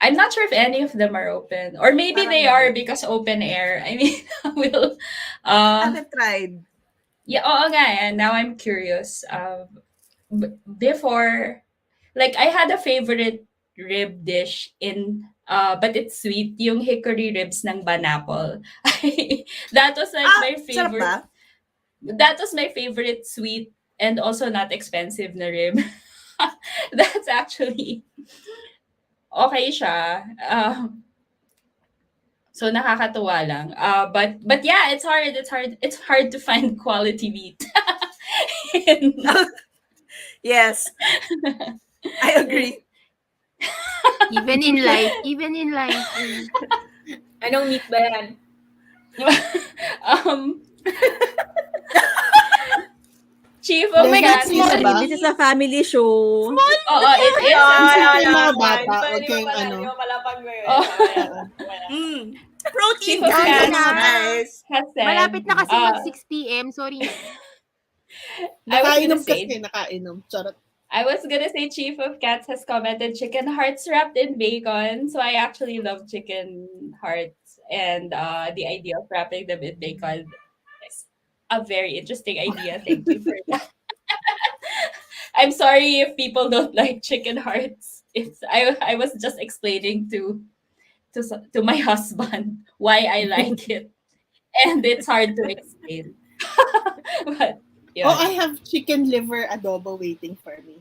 Speaker 1: I'm not sure if any of them are open, or maybe
Speaker 5: Parang
Speaker 1: they are
Speaker 5: hindi.
Speaker 1: because open air. I mean, we'll
Speaker 5: Haven't tried.
Speaker 1: yeah, oo nga eh. Now I'm curious. Before, like I had a favorite rib dish but it's sweet, yung hickory ribs ng banapple. That was like
Speaker 5: Ah,
Speaker 1: my
Speaker 5: sarap ba?
Speaker 1: favorite. That was my favorite sweet and also not expensive na rib. That's actually okay siya. So nakakatuwa lang. But yeah, it's hard to find quality meat.
Speaker 5: Yes, I agree.
Speaker 4: Even in life. Even in life.
Speaker 2: Anong meat ba yan?
Speaker 1: um, Chief of
Speaker 3: Hindi,
Speaker 1: Cats.
Speaker 3: small ba?
Speaker 6: This is a family show.
Speaker 1: Oo, it is.
Speaker 3: Sensitive yung mga bata. Huwag kayong ano.
Speaker 2: Hindi mo pala pag
Speaker 1: Oh.
Speaker 5: Protein
Speaker 1: Chief of
Speaker 5: guys,
Speaker 1: Cats
Speaker 5: guys.
Speaker 1: has said,
Speaker 4: Malapit na kasi
Speaker 1: uh,
Speaker 4: mag 6 p.m. Sorry na.
Speaker 1: I was
Speaker 3: Nakainom
Speaker 1: gonna say,
Speaker 3: kasi, nakainom. Charot.
Speaker 1: I was gonna say Chief of Cats has commented chicken hearts wrapped in bacon. So I actually love chicken hearts, and the idea of wrapping them in bacon is a very interesting idea. Thank you for that. I'm sorry if people don't like chicken hearts. I was just explaining to my husband why I like it, and it's hard to explain. But
Speaker 3: Oh,
Speaker 1: yeah,
Speaker 3: I have chicken liver adobo waiting for me.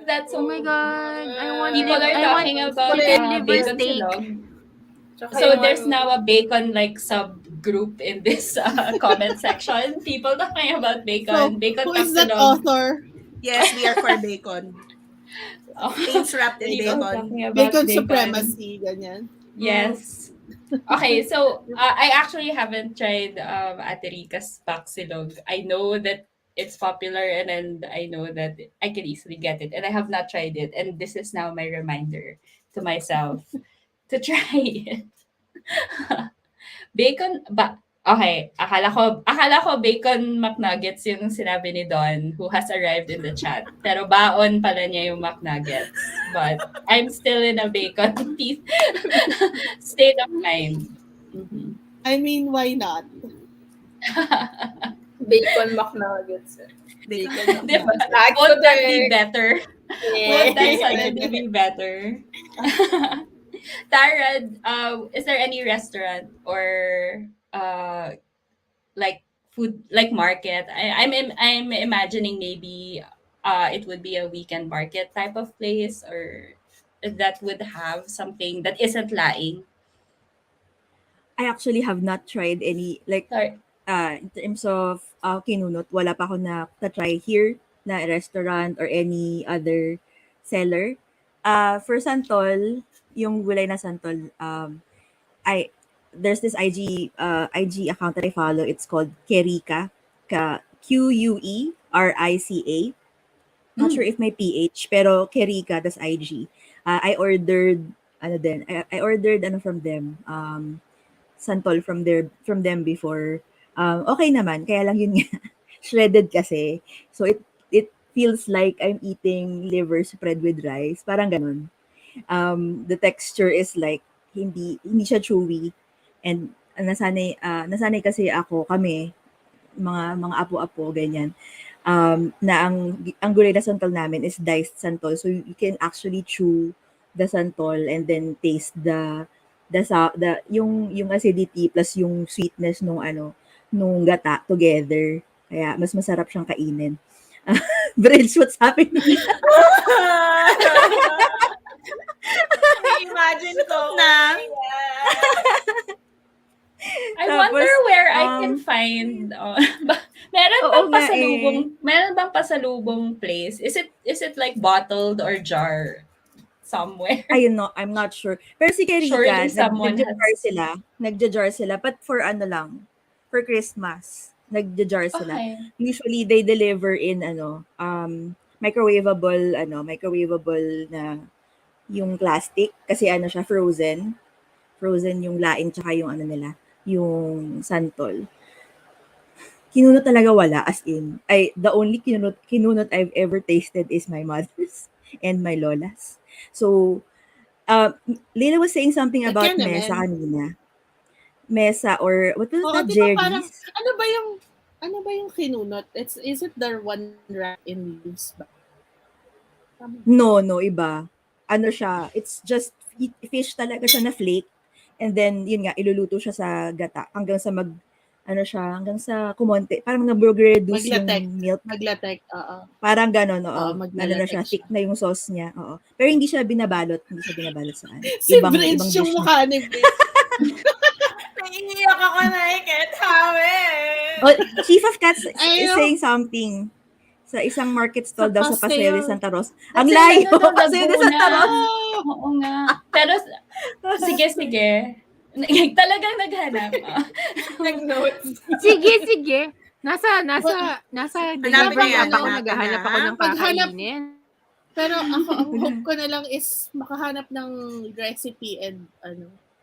Speaker 1: that's
Speaker 4: Oh my God. I want
Speaker 1: people are
Speaker 4: I
Speaker 1: talking
Speaker 4: want
Speaker 1: about
Speaker 4: chicken liver
Speaker 1: bacon
Speaker 4: steak.
Speaker 1: silog.
Speaker 2: Tsaka
Speaker 1: So
Speaker 2: yung
Speaker 1: there's
Speaker 2: ano,
Speaker 1: now a bacon like subgroup in this comment section. People talking about
Speaker 3: So,
Speaker 1: bacon, bacon
Speaker 3: who is that
Speaker 1: tapsilog.
Speaker 3: author?
Speaker 5: Yes, we are for bacon. Things wrapped in
Speaker 1: People
Speaker 5: bacon.
Speaker 1: talking about
Speaker 3: Bacon
Speaker 1: bacon.
Speaker 3: supremacy, ganyan.
Speaker 1: Yes. Okay, so I actually haven't tried Ate Rica's Paksilog. I know that it's popular, and I know that I can easily get it, and I have not tried it, and this is now my reminder to myself to try it. Bacon ba? Okay, akala ko bacon McNuggets yung sinabi ni Don, who has arrived in the chat. Pero baon pala niya yung McNuggets. But I'm still in a bacon piece state of mind. Mhm.
Speaker 3: I mean, why not?
Speaker 2: bacon McNuggets.
Speaker 5: Bacon.
Speaker 1: Diba?
Speaker 2: Like
Speaker 1: Won't that be
Speaker 2: today.
Speaker 1: better? Won't that suddenly be better? Tara, is there any restaurant or like food like market? I'm imagining maybe it would be a weekend market type of place, or that would have something that isn't laing.
Speaker 6: I actually have not tried any, like,
Speaker 1: Sorry.
Speaker 6: in terms of kinunot, wala pa ako na-try here na restaurant or any other seller. For santol, yung gulay na santol, there's this IG account that I follow. It's called Kerika, Querica. Not sure if may PH, pero Kerika, das IG. I ordered I ordered from them. Santol from them before. Okay naman, kaya lang yun nga, shredded kasi. So it feels like I'm eating liver spread with rice, parang ganun. The texture is like hindi siya chewy, and nasanay kasi kami mga apo-apo ganyan. Na ang gulay na santol namin is diced santol, so you can actually chew the santol and then taste yung acidity plus yung sweetness nung gata together. Kaya mas masarap siyang kainin. Bridge, what's happening?
Speaker 2: Imagine ko.
Speaker 5: Na?
Speaker 1: I
Speaker 6: Tapos,
Speaker 1: wonder where I can find
Speaker 6: oo nga eh.
Speaker 1: meron bang pasalubong place? Is it like bottled or jar somewhere?
Speaker 6: Ayun no, I'm not sure. Pero si
Speaker 1: Surely
Speaker 6: Kerikan,
Speaker 1: someone
Speaker 6: nagja-jar
Speaker 1: has.
Speaker 6: sila. Nagja-jar sila. But for ano lang, for Christmas. Nagja-jar sila.
Speaker 1: Okay.
Speaker 6: Usually, they deliver in microwavable na yung plastic. Kasi ano siya, frozen. Frozen yung laing tsaka yung ano nila, yung santol. Kinunot talaga wala, as in. The only kinunot I've ever tasted is my mother's and my lola's. So, Leila was saying something
Speaker 3: I
Speaker 6: about
Speaker 3: can
Speaker 6: mesa
Speaker 3: naman.
Speaker 6: kanina. Mesa or what was
Speaker 3: Oo,
Speaker 6: that,
Speaker 3: di ba parang,
Speaker 6: Jerry's?
Speaker 3: ano ba yung kinunot? Is it the one wrapped in leaves ba? Tama.
Speaker 6: No, iba. Ano siya, it's just fish talaga siya na flake. And then, yun nga, iluluto siya sa gata hanggang sa hanggang sa kumonte. Parang nag-reduce yung milk.
Speaker 3: Maglatek, oo.
Speaker 6: Parang ganon,
Speaker 3: Oo,
Speaker 6: oo. Ano na
Speaker 3: maglalatag
Speaker 6: siya, thick
Speaker 3: siya.
Speaker 6: na yung sauce niya, oo. Pero hindi siya binabalot sa
Speaker 3: Si
Speaker 6: ibang
Speaker 3: Bridge yung
Speaker 6: dish na.
Speaker 3: mukha ni Bridge.
Speaker 2: Naiiyak ako na I can't have it.
Speaker 6: Oh, Chief of Cats is
Speaker 3: Ayaw.
Speaker 6: saying something. Sa isang market stall
Speaker 3: Sa
Speaker 6: daw sa Paseo de
Speaker 3: Paseo.
Speaker 6: Santa Rosa. Ang
Speaker 1: Kasi
Speaker 6: layo!
Speaker 1: ano daw,
Speaker 6: Paseo de Santa
Speaker 1: Laguna.
Speaker 6: Rosa.
Speaker 1: Oo nga. Pero sige. Talagang naghanap.
Speaker 2: Nag-notes.
Speaker 4: Sige. Nasa
Speaker 5: Hanapin
Speaker 4: delivery
Speaker 5: niya,
Speaker 4: ako,
Speaker 5: hanapin
Speaker 4: naghahanap
Speaker 5: niya,
Speaker 4: ako
Speaker 5: ha?
Speaker 4: ng kakainin.
Speaker 3: Pero ako, ang hope ko na lang is makahanap ng recipe and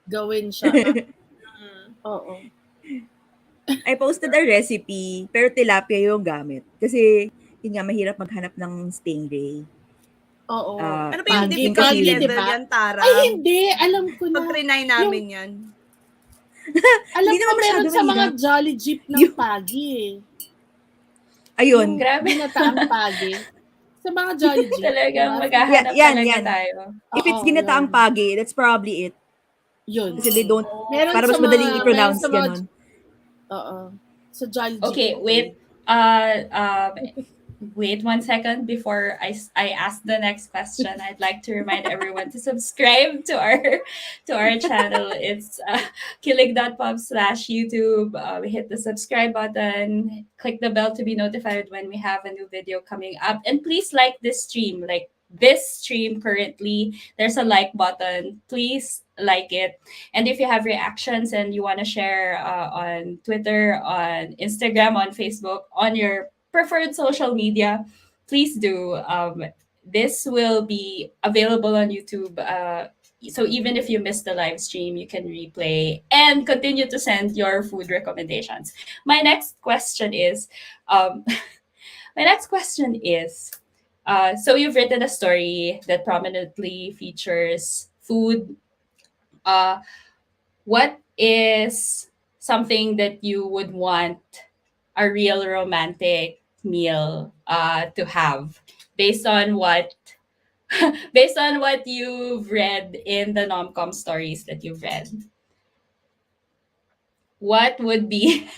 Speaker 3: gawin siya. Oo.
Speaker 6: I posted a recipe, pero tilapia yung gamit. Kasi, yun nga, mahirap maghanap ng stingray.
Speaker 3: Oo.
Speaker 5: Ano ba yung
Speaker 3: Pagi,
Speaker 5: difficult
Speaker 6: kasi-
Speaker 5: level
Speaker 3: diba?
Speaker 5: yan, Tara?
Speaker 3: Ay, hindi. Alam ko na.
Speaker 5: Pag trinay namin yan.
Speaker 3: Alam
Speaker 6: Hindi
Speaker 3: ko
Speaker 6: naman
Speaker 3: meron
Speaker 6: masyado
Speaker 3: sa mga
Speaker 6: mahirap.
Speaker 3: Jolly Jeep ng
Speaker 6: Yung-
Speaker 3: pagi eh.
Speaker 6: Ayun.
Speaker 3: Yung
Speaker 1: Grabe.
Speaker 3: ginataang pagi. Sa mga Jolly Jeep.
Speaker 1: Talagang
Speaker 3: diba?
Speaker 1: maghahanap
Speaker 6: Yan.
Speaker 1: talaga tayo.
Speaker 6: If it's
Speaker 3: Oo,
Speaker 6: ginataang
Speaker 3: yun.
Speaker 6: pagi, that's probably it.
Speaker 3: Yun.
Speaker 6: Kasi they don't,
Speaker 3: Meron
Speaker 6: para mas
Speaker 3: sa mga-
Speaker 6: madaling i-pronounce,
Speaker 3: meron sa mga-
Speaker 6: ganon.
Speaker 3: Oo. Sa Jolly Jeep.
Speaker 1: Okay, wait 1 second before I ask the next question. I'd like to remind everyone to subscribe to our channel. It's kilig.pub/YouTube. Hit the subscribe button, click the bell to be notified when we have a new video coming up, and please like this stream. Like this stream currently, there's a like button. Please like it. And if you have reactions and you want to share on Twitter, on Instagram, on Facebook, on your preferred social media, please do. This will be available on YouTube. So even if you missed the live stream, you can replay and continue to send your food recommendations. My next question is, so you've written a story that prominently features food. What is something that you would want a real romantic meal to have based on what you've read in the NomCom stories that you've read? What would be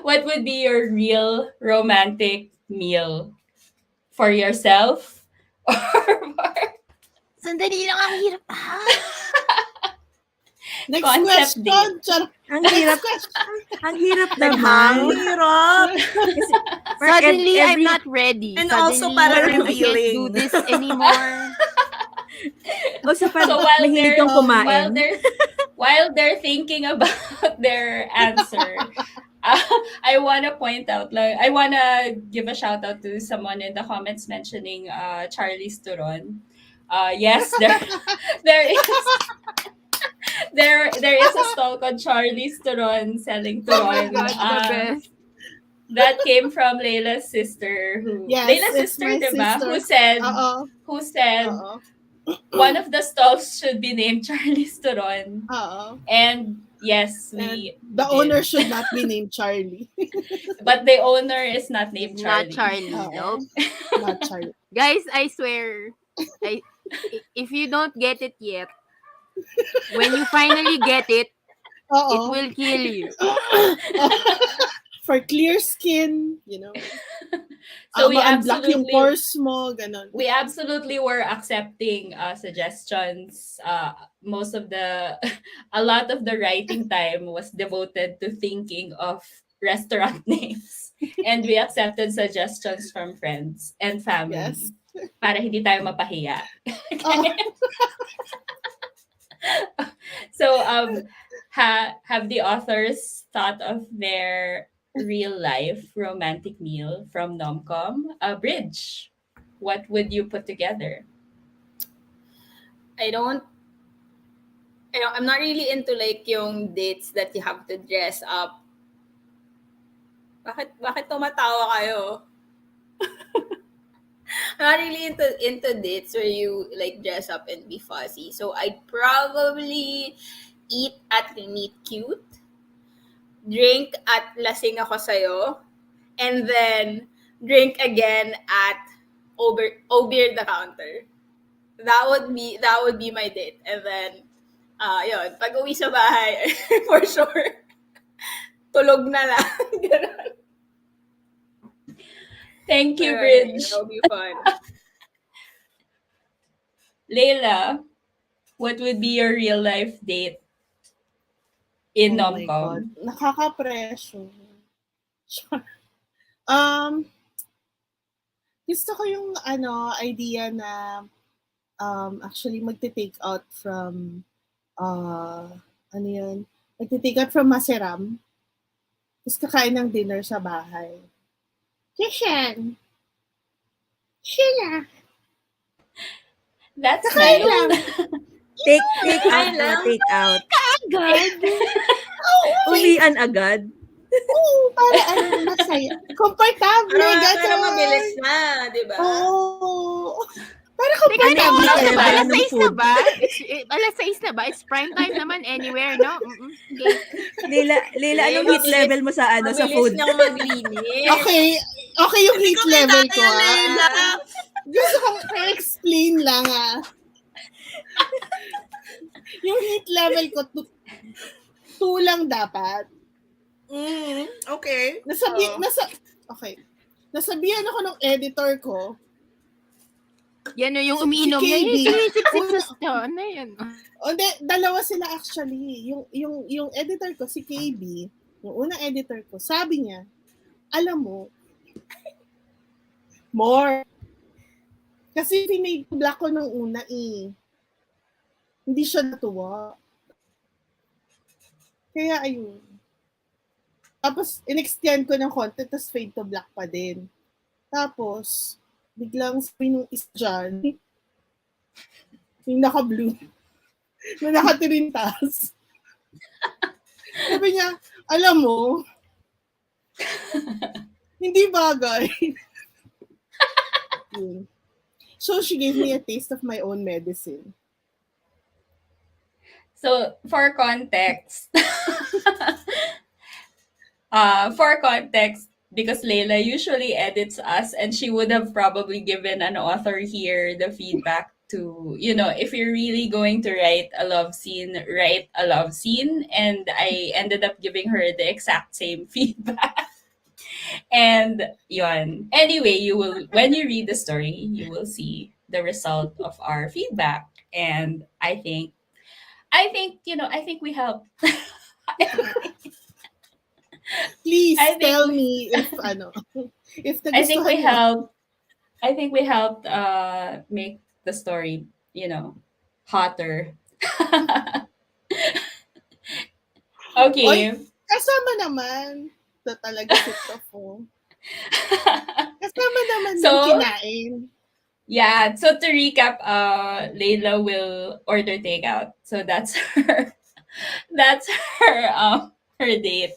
Speaker 1: your real romantic meal for yourself or for
Speaker 4: Sandali lang, ang hirap.
Speaker 3: Next
Speaker 1: Concept
Speaker 3: question. Char-
Speaker 6: Ang hirap. Ang hirap
Speaker 5: Ang
Speaker 6: naman.
Speaker 5: hirap.
Speaker 4: Suddenly, I'm not ready.
Speaker 5: And
Speaker 4: Suddenly,
Speaker 5: also para
Speaker 4: I can't do
Speaker 5: revealing.
Speaker 4: this anymore.
Speaker 6: So, pag
Speaker 1: So while
Speaker 6: mahilig
Speaker 1: they're
Speaker 6: kang kumain.
Speaker 1: while they're thinking about their answer, I wanna point out, like, I wanna give a shout out to someone in the comments mentioning Charlie's Turon. Yes, there is there is a stall called Charlie's Turon selling
Speaker 4: Oh my
Speaker 1: turon.
Speaker 4: God, the best.
Speaker 1: That came from Layla's sister,
Speaker 3: Yes,
Speaker 1: Layla's
Speaker 3: it's
Speaker 1: sister,
Speaker 3: my
Speaker 1: diba?
Speaker 3: sister.
Speaker 1: Who said
Speaker 3: Oo.
Speaker 1: one of the stalls should be named Charlie's Turon.
Speaker 3: Oo.
Speaker 1: And yes,
Speaker 3: And
Speaker 1: we
Speaker 3: the
Speaker 1: did.
Speaker 3: owner should not be named Charlie.
Speaker 1: But the owner is not named
Speaker 4: Not
Speaker 1: Charlie.
Speaker 4: Charlie.
Speaker 3: Oo.
Speaker 4: Nope.
Speaker 3: Not Charlie.
Speaker 4: Guys, I swear, if you don't get it yet, When you finally get it, it
Speaker 3: Oo.
Speaker 4: will kill you.
Speaker 3: For clear skin,
Speaker 1: So we
Speaker 3: ma-unblock yung
Speaker 1: absolutely
Speaker 3: pores mo, ganon.
Speaker 1: we absolutely were accepting suggestions. Most of the a lot of the writing time was devoted to thinking of restaurant names, and we accepted suggestions from friends and family
Speaker 3: Yes.
Speaker 1: para hindi tayo mapahiya.
Speaker 3: Oo.
Speaker 1: So have the authors thought of their real life romantic meal from NomCom? Bridge, what would you put together?
Speaker 2: I don't I'm not really into like yung dates that you have to dress up. Bakit tumatawa kayo? I'm not really into dates where you like dress up and be fussy. So I'd probably eat at Meet Cute, drink at Lasing Ako Sayo, and then drink again at Obeer the Counter. That would be my date. And then yun, pag uwi sa bahay, for sure, tulog na lang. Ganun.
Speaker 1: Thank you,
Speaker 2: Pero,
Speaker 1: Bridge.
Speaker 2: that'll be fun.
Speaker 1: Layla, what would be your real life date in
Speaker 3: Oh my God.
Speaker 1: NomCom?
Speaker 3: Nakaka-pressure. Sure. Um, Gusto ko yung idea na actually magte-take out from magte-take out from Maseram. Tapos kakain ng dinner sa bahay. Kishan! Sheila!
Speaker 1: That's
Speaker 3: Kakain
Speaker 1: nice.
Speaker 3: lang!
Speaker 6: Take out
Speaker 2: Ay
Speaker 6: po,
Speaker 2: lang.
Speaker 6: take out.
Speaker 4: God!
Speaker 6: Uwian agad.
Speaker 3: Oo, para masaya. Komportable,
Speaker 2: Para
Speaker 3: gano'n!
Speaker 2: mabilis na, di ba?
Speaker 3: Oo! Para
Speaker 4: Teka,
Speaker 3: komportable.
Speaker 6: Ano yung
Speaker 4: oras na ba?
Speaker 6: level
Speaker 4: Alas
Speaker 6: ng
Speaker 4: 6 na
Speaker 6: food?
Speaker 4: ba? Alas 6 na ba? It's prime time naman anywhere, no? Okay.
Speaker 6: Leila, anong heat
Speaker 2: Mabilis-
Speaker 6: level mo sa sa
Speaker 2: Mabilis
Speaker 6: food?
Speaker 2: niyang maglinis.
Speaker 3: Okay yung
Speaker 5: Hindi
Speaker 3: heat
Speaker 5: ko
Speaker 3: level
Speaker 5: kinaya,
Speaker 3: ko,
Speaker 5: Leila.
Speaker 3: Gusto kong i-explain lang, Yung heat level ko, 2 lang dapat.
Speaker 5: Okay.
Speaker 3: Okay. Nasabihan ako ng editor ko.
Speaker 4: Yan o, yung
Speaker 3: Si
Speaker 4: umiinom na
Speaker 3: KB.
Speaker 4: sip sa stone. Ano yan?
Speaker 3: Hindi, dalawa sila actually. Yung editor ko, si KB, yung unang editor ko, sabi niya, alam mo, more. Kasi pinay-black ko nung una Hindi siya natuwa. Kaya ayun. Tapos, in-extend ko ng konti, tapos fade to black pa din. Tapos, biglang sabi nung isa dyan, yung naka-blue, na nakatirintas. Sabi niya, alam mo, hindi bagay. Yun. So, she gave me a taste of my own medicine.
Speaker 1: So, for context, because Layla usually edits us, and she would have probably given an author here the feedback to, if you're really going to write a love scene, write a love scene. And I ended up giving her the exact same feedback. And yun. Anyway, when you read the story, you will see the result of our feedback. And I think we help.
Speaker 3: Please
Speaker 1: I think-
Speaker 3: tell me if
Speaker 1: I think we
Speaker 3: nagustuhan mo.
Speaker 1: helped. I think we helped make the story, hotter. Okay.
Speaker 3: Kasama naman. Ito talaga si Tofo. Kasama naman
Speaker 1: So,
Speaker 3: yung kinain.
Speaker 1: Yeah. So to recap, Layla will order takeout. So that's her. That's her date.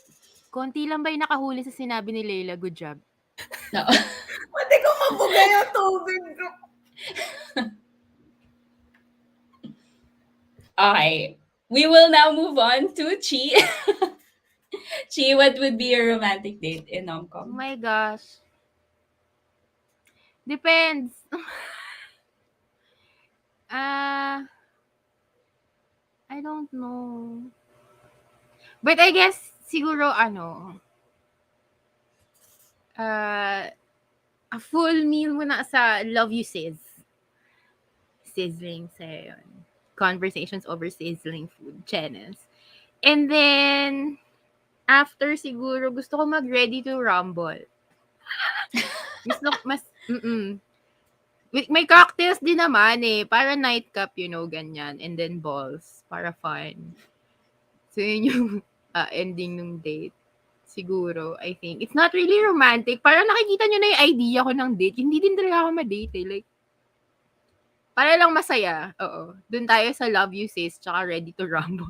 Speaker 4: Konti lang ba yung nakahuli sa sinabi ni Layla? Good job.
Speaker 1: No.
Speaker 2: Pati ko mabuga yung tubig ko.
Speaker 1: Okay. We will now move on to Chi. Chi, what would be your romantic date in
Speaker 4: Oh
Speaker 1: NomCom?
Speaker 4: my gosh. Depends. I don't know. But I guess, siguro, a full meal muna sa Love You Sis. Sizzling sa'yo yun. Conversations over sizzling food. Chenes. And then, after siguro, gusto ko mag-ready to rumble. May cocktails din naman eh. Para nightcap, ganyan. And then balls. Para fun. So, yun yung ending ng date. Siguro, I think. It's not really romantic. Parang nakikita nyo na yung idea ko ng date. Hindi din talaga ako ma-date eh. Like, para lang masaya. Oo. Doon tayo sa Love You Sis, tsaka Ready to Rumble.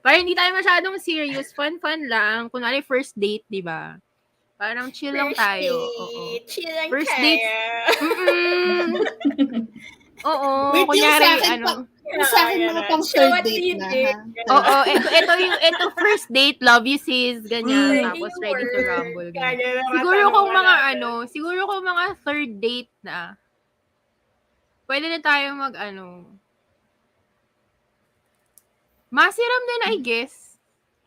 Speaker 4: Para hindi tayo masyadong serious. Fun lang. Kunwari, first date, di ba? Parang chill lang tayo. Oo.
Speaker 2: Chill lang
Speaker 4: First
Speaker 2: tayo.
Speaker 4: date. Oo.
Speaker 3: Wait, yung
Speaker 4: Kunyari,
Speaker 3: sa akin, yung sa akin mga pang
Speaker 2: So,
Speaker 3: third
Speaker 2: what do
Speaker 3: date
Speaker 2: you
Speaker 3: na,
Speaker 2: do?
Speaker 3: ha?
Speaker 4: Oo, ito first date, Love You Sis, ganyan. Tapos Ready to
Speaker 2: Work.
Speaker 4: Rumble. Ganyan.
Speaker 2: Kaya naman
Speaker 4: Siguro
Speaker 2: tanong
Speaker 4: kung
Speaker 2: mo
Speaker 4: mga
Speaker 2: natin.
Speaker 4: siguro kung mga third date na, pwede na tayo masiram din, I guess.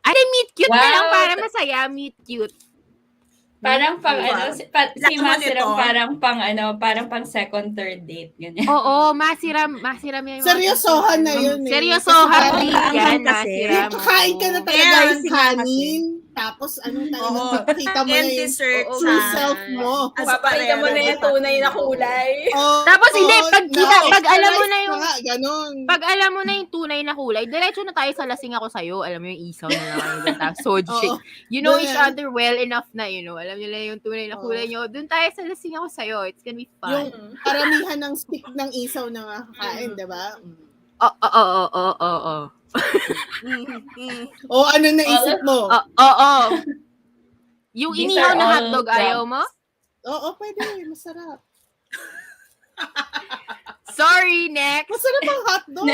Speaker 4: Ay, meet cute na lang
Speaker 1: Wow.
Speaker 4: para masaya, meet cute.
Speaker 1: Parang pang
Speaker 5: Wow.
Speaker 1: si
Speaker 5: Lahat
Speaker 1: Masiram
Speaker 5: ito.
Speaker 1: parang pang second, third date, ganyan.
Speaker 4: Oo, masiram yan.
Speaker 3: Seryosohan na yun eh.
Speaker 4: Seryosohan
Speaker 3: Kasi
Speaker 4: din
Speaker 6: parang
Speaker 4: yan,
Speaker 6: kasi.
Speaker 4: masiram.
Speaker 3: kakain ka na
Speaker 4: Oo.
Speaker 3: talaga
Speaker 5: Meron
Speaker 3: yung
Speaker 5: sila
Speaker 3: kanin. Tapos
Speaker 5: Oo.
Speaker 3: pakita mo
Speaker 5: And
Speaker 3: na yung
Speaker 5: dessert
Speaker 3: true
Speaker 5: sa
Speaker 3: self mo.
Speaker 5: as
Speaker 2: Papakita mo na yung tunay na kulay.
Speaker 3: Oh,
Speaker 4: Tapos hindi, pag alam mo na yung
Speaker 3: ganun.
Speaker 4: pag alam mo na yung tunay na kulay, diretso na tayo sa lasing ako sa'yo. Alam mo yung isaw na lang kayo doon. Tapos sold shake. You know each other well enough na, alam nyo na yung tunay na kulay nyo. Doon tayo sa lasing ako sa'yo. It's gonna be fun.
Speaker 3: Yung karamihan ng stick ng isaw na makakain, di ba?
Speaker 4: Oo.
Speaker 3: O ano naisip mo?
Speaker 4: Oo. Yung
Speaker 1: These
Speaker 4: inihaw
Speaker 1: are
Speaker 4: na
Speaker 1: all
Speaker 4: hotdog, ayaw mo?
Speaker 3: Oo, pwede. Masarap.
Speaker 4: Sorry, next.
Speaker 3: Masarap ang hotdog.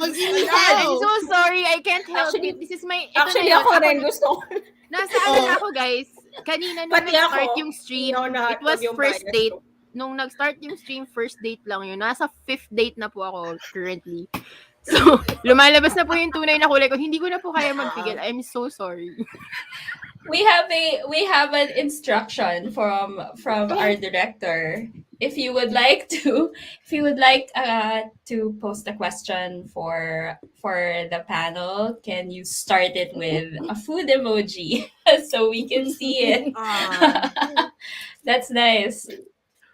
Speaker 3: Pag
Speaker 4: I'm
Speaker 3: inihaw.
Speaker 4: so sorry. I can't help
Speaker 2: Actually-
Speaker 4: it. This is my...
Speaker 2: Actually, ako rin gusto ko.
Speaker 4: Nasa ano ako, guys. Kanina nung
Speaker 2: Pati
Speaker 4: nag-start
Speaker 2: ako.
Speaker 4: yung stream,
Speaker 2: Inihaw na
Speaker 4: it was
Speaker 2: hotdog yung
Speaker 4: first
Speaker 2: bias
Speaker 4: date.
Speaker 2: ko.
Speaker 4: Nung nag-start yung stream, first date lang yun. Nasa fifth date na po ako currently. So, lumalabas na po yung tunay na kulay ko. Hindi ko na po kaya magpigil. I'm so sorry.
Speaker 1: We have an instruction from our director. If you would like to post a question for the panel, can you start it with a food emoji so we can see it? That's nice.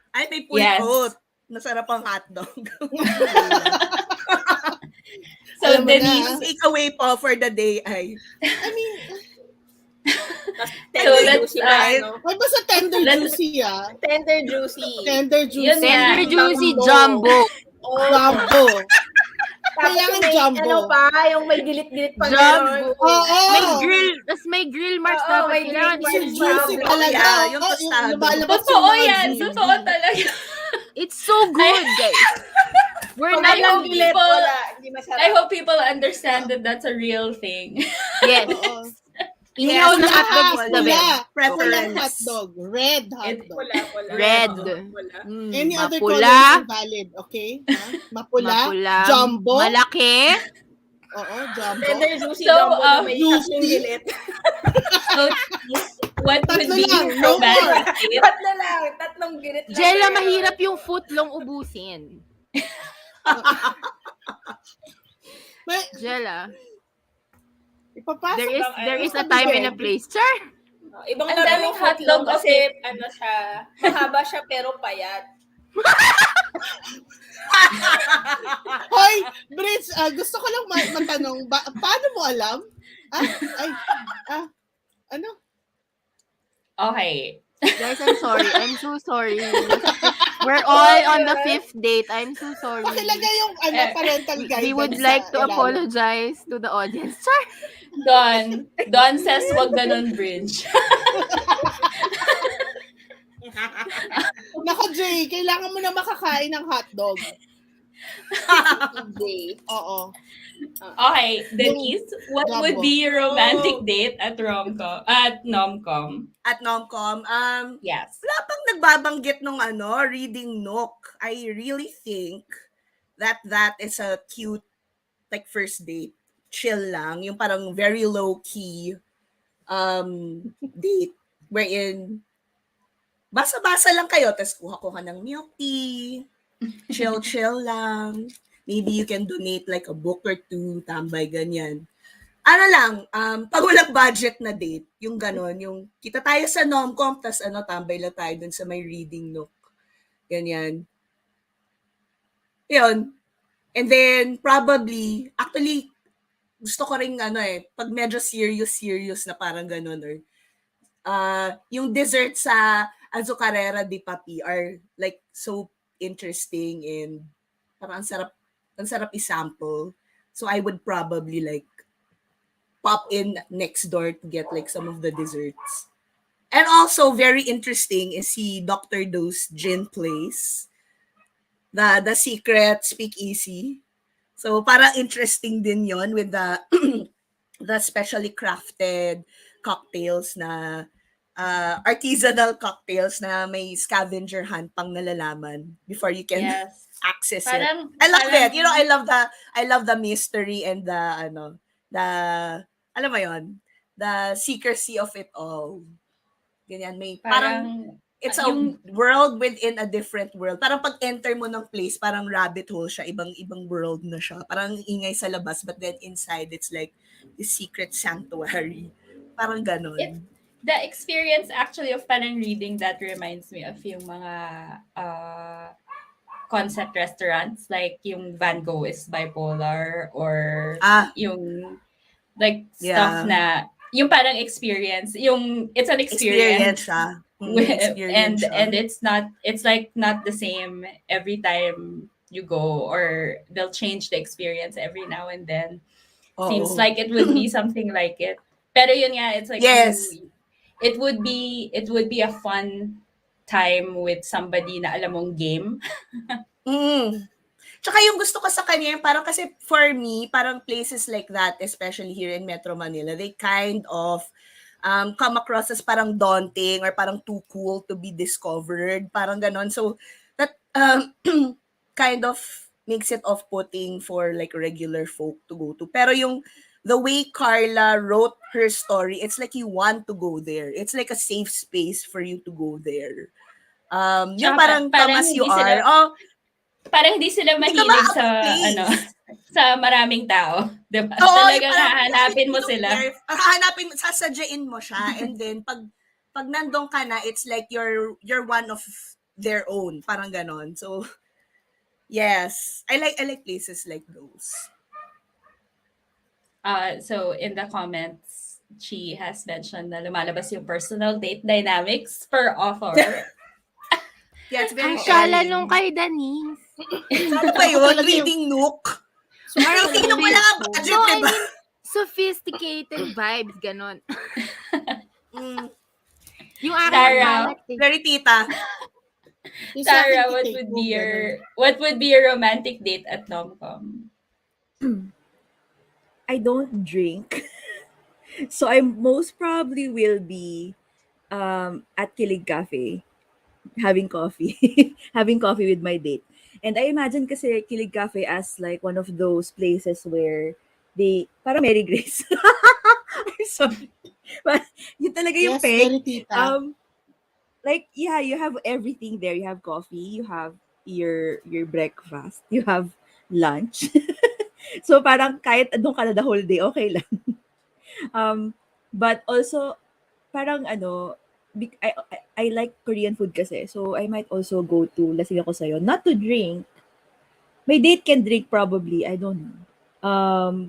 Speaker 5: Ay, may full
Speaker 1: Yes.
Speaker 5: coat. Masarap ang hotdog.
Speaker 1: So
Speaker 3: Alam mo na,
Speaker 1: Denise,
Speaker 5: Takeaway po for the day ay
Speaker 3: I mean,
Speaker 1: So let's,
Speaker 5: right?
Speaker 3: ay basta tender
Speaker 1: Let's-
Speaker 3: juicy
Speaker 2: Tender juicy.
Speaker 3: Tender juicy.
Speaker 1: Yun nga.
Speaker 4: Tender juicy
Speaker 3: Jumbo.
Speaker 4: jumbo.
Speaker 3: Jumbo.
Speaker 2: Tapos
Speaker 3: Kailangan
Speaker 2: may,
Speaker 3: jumbo.
Speaker 2: ano pa, yung may gilit-gilit pa
Speaker 4: Jumbo.
Speaker 2: meron.
Speaker 3: Oo.
Speaker 4: May grill marks
Speaker 2: Oo,
Speaker 4: dapat.
Speaker 2: may
Speaker 4: Kailangan
Speaker 2: grill
Speaker 3: Yung
Speaker 2: marks.
Speaker 3: juicy
Speaker 2: Jumbo.
Speaker 3: talaga.
Speaker 5: Yeah, yung
Speaker 3: Oo,
Speaker 5: tostado.
Speaker 3: lumalabas
Speaker 1: totoo
Speaker 3: yung mga
Speaker 1: yan.
Speaker 3: juicy.
Speaker 1: Totoo talaga.
Speaker 4: It's so good, guys. We're
Speaker 2: Pag
Speaker 4: not
Speaker 1: I hope
Speaker 2: walang gilit,
Speaker 1: people-
Speaker 2: wala. Hindi masarap.
Speaker 1: I hope people understand that that's a real thing.
Speaker 4: Yes.
Speaker 3: Oo.
Speaker 4: Inihaw na
Speaker 3: Pula,
Speaker 4: hotdog is the
Speaker 3: pula.
Speaker 4: best.
Speaker 5: Preference.
Speaker 3: Pulang hotdog. Red hotdog.
Speaker 2: Wala.
Speaker 4: Red.
Speaker 2: Wala.
Speaker 3: Any other
Speaker 4: Mapula.
Speaker 3: color is invalid, okay? Ha? Mapula, jumbo.
Speaker 4: Malaki.
Speaker 3: Oo, jumbo.
Speaker 2: Tender juicy
Speaker 1: So,
Speaker 2: jumbo na may
Speaker 3: juicy.
Speaker 2: tatlong gilit.
Speaker 1: So, what would
Speaker 3: Tatlo
Speaker 1: be
Speaker 3: lang,
Speaker 1: your
Speaker 3: no more.
Speaker 1: romantic date?
Speaker 2: Tatlo lang. Tatlong gilit lang.
Speaker 4: Jella,
Speaker 2: meron.
Speaker 4: mahirap yung footlong ubusin. Jella,
Speaker 3: Ipapasok
Speaker 4: there is a time and a place. Sure.
Speaker 2: Ibang
Speaker 1: Ang
Speaker 2: laro
Speaker 1: daming
Speaker 2: yung hotdog
Speaker 1: hotdog
Speaker 2: kasi
Speaker 1: kasi-
Speaker 2: ano siya, mahaba siya pero payat.
Speaker 3: Hoy, Bridge, gusto ko lang matanong, paano mo alam? Ano?
Speaker 1: Okay.
Speaker 4: Guys, I'm sorry. I'm so sorry. We're all on the fifth date. I'm so sorry.
Speaker 3: Pakilagay yung parental guidance.
Speaker 4: We would like to
Speaker 3: sa ilalim.
Speaker 4: apologize to the audience. Sure.
Speaker 1: Don says wag ganun, Bridge.
Speaker 3: Nako, Jay, kailangan mo na makakain ng hotdog.
Speaker 2: Day.
Speaker 3: Oo.
Speaker 1: Okay, Denise, what
Speaker 3: Jumbo.
Speaker 1: would be your romantic date at NomCom?
Speaker 5: At NomCom,
Speaker 1: Yes.
Speaker 5: wala pang nagbabanggit nung reading nook. I really think that is a cute like first date, chill lang, yung parang very low key date wherein basa-basa lang kayo, tapos kuha-kuha ng milk tea, chill lang. Maybe you can donate like a book or two, tambay, ganyan. Ano lang, pag walang budget na date, yung ganon, yung kita tayo sa NomCom, tas tambay lang tayo dun sa may reading nook. Ganyan. Yun. And then, probably, actually, gusto ko rin pag medyo serious na parang ganon, or yung dessert sa Azucarera di Papi are like so interesting and parang ang sarap i-sample. So I would probably like pop in next door to get like some of the desserts. And also very interesting is si Dr. Do's Gin Place. The Secret Speakeasy. So parang interesting din yon with the the specially crafted cocktails na artisanal cocktails na may scavenger hunt pang nalalaman before you can
Speaker 1: Yes.
Speaker 5: access
Speaker 1: Parang,
Speaker 5: it. I love
Speaker 1: parang,
Speaker 5: it. You know, I love the mystery and the alam mo yon, the secrecy of it all. Ganyan, may parang it's a
Speaker 1: yung,
Speaker 5: world within a different world. Parang pag enter mo ng place, parang rabbit hole siya, ibang world na siya. Parang ingay sa labas, but then inside it's like the secret sanctuary. Parang ganon.
Speaker 1: the experience actually of parang reading that reminds me of yung mga concept restaurants, like yung Van Gogh is bipolar, or yung like stuff na yung parang experience, yung it's an experience, and it's like not the same every time you go, or they'll change the experience every now and then. Seems like it would be something like it. Pero yun nga, it's like it would be a fun time with somebody na alam mong game.
Speaker 5: Tsaka yung gusto ko sa kanya, parang kasi for me, parang places like that, especially here in Metro Manila, they kind of come across as parang daunting or parang too cool to be discovered. Parang ganon. So, that kind of makes it off-putting for like regular folk to go to. Pero yung the way Carla wrote her story, it's like you want to go there. It's like a safe space for you to go there. Yung parang come as you are.
Speaker 1: Parang hindi sila mahilig sa sa maraming tao, 'di ba? Talagang hahanapin mo sila.
Speaker 5: Sasadyain mo siya, and then pag nandun ka na, it's like you're one of their own, parang ganon. So yes, I like places like those.
Speaker 1: So in the comments, she has mentioned na lumalabas yung personal date dynamics per author.
Speaker 5: Yeah, it's very
Speaker 4: Akala nung kay Danice.
Speaker 5: Ano ba yun? Reading nook? Reading nook, wala nga budget,
Speaker 4: no,
Speaker 5: diba?
Speaker 4: I mean, sophisticated vibes, ganon. Yung
Speaker 1: Tara,
Speaker 5: very tita.
Speaker 1: Tara, what would be your romantic date at NomCom?
Speaker 6: I don't drink. So I most probably will be at Kilig Cafe having coffee. Having coffee with my date. And I imagine kasi Kilig Cafe as like one of those places where they parang Mary Grace. I'm sorry. But yun talaga yung peg. Like, yeah, you have everything there. You have coffee, you have your breakfast, you have lunch. So parang kahit doon ka na the whole day, okay lang. But also, parang I like Korean food kasi. So I might also go to Lasing Ako Sa'yo. Not to drink. My date can drink probably. I don't know.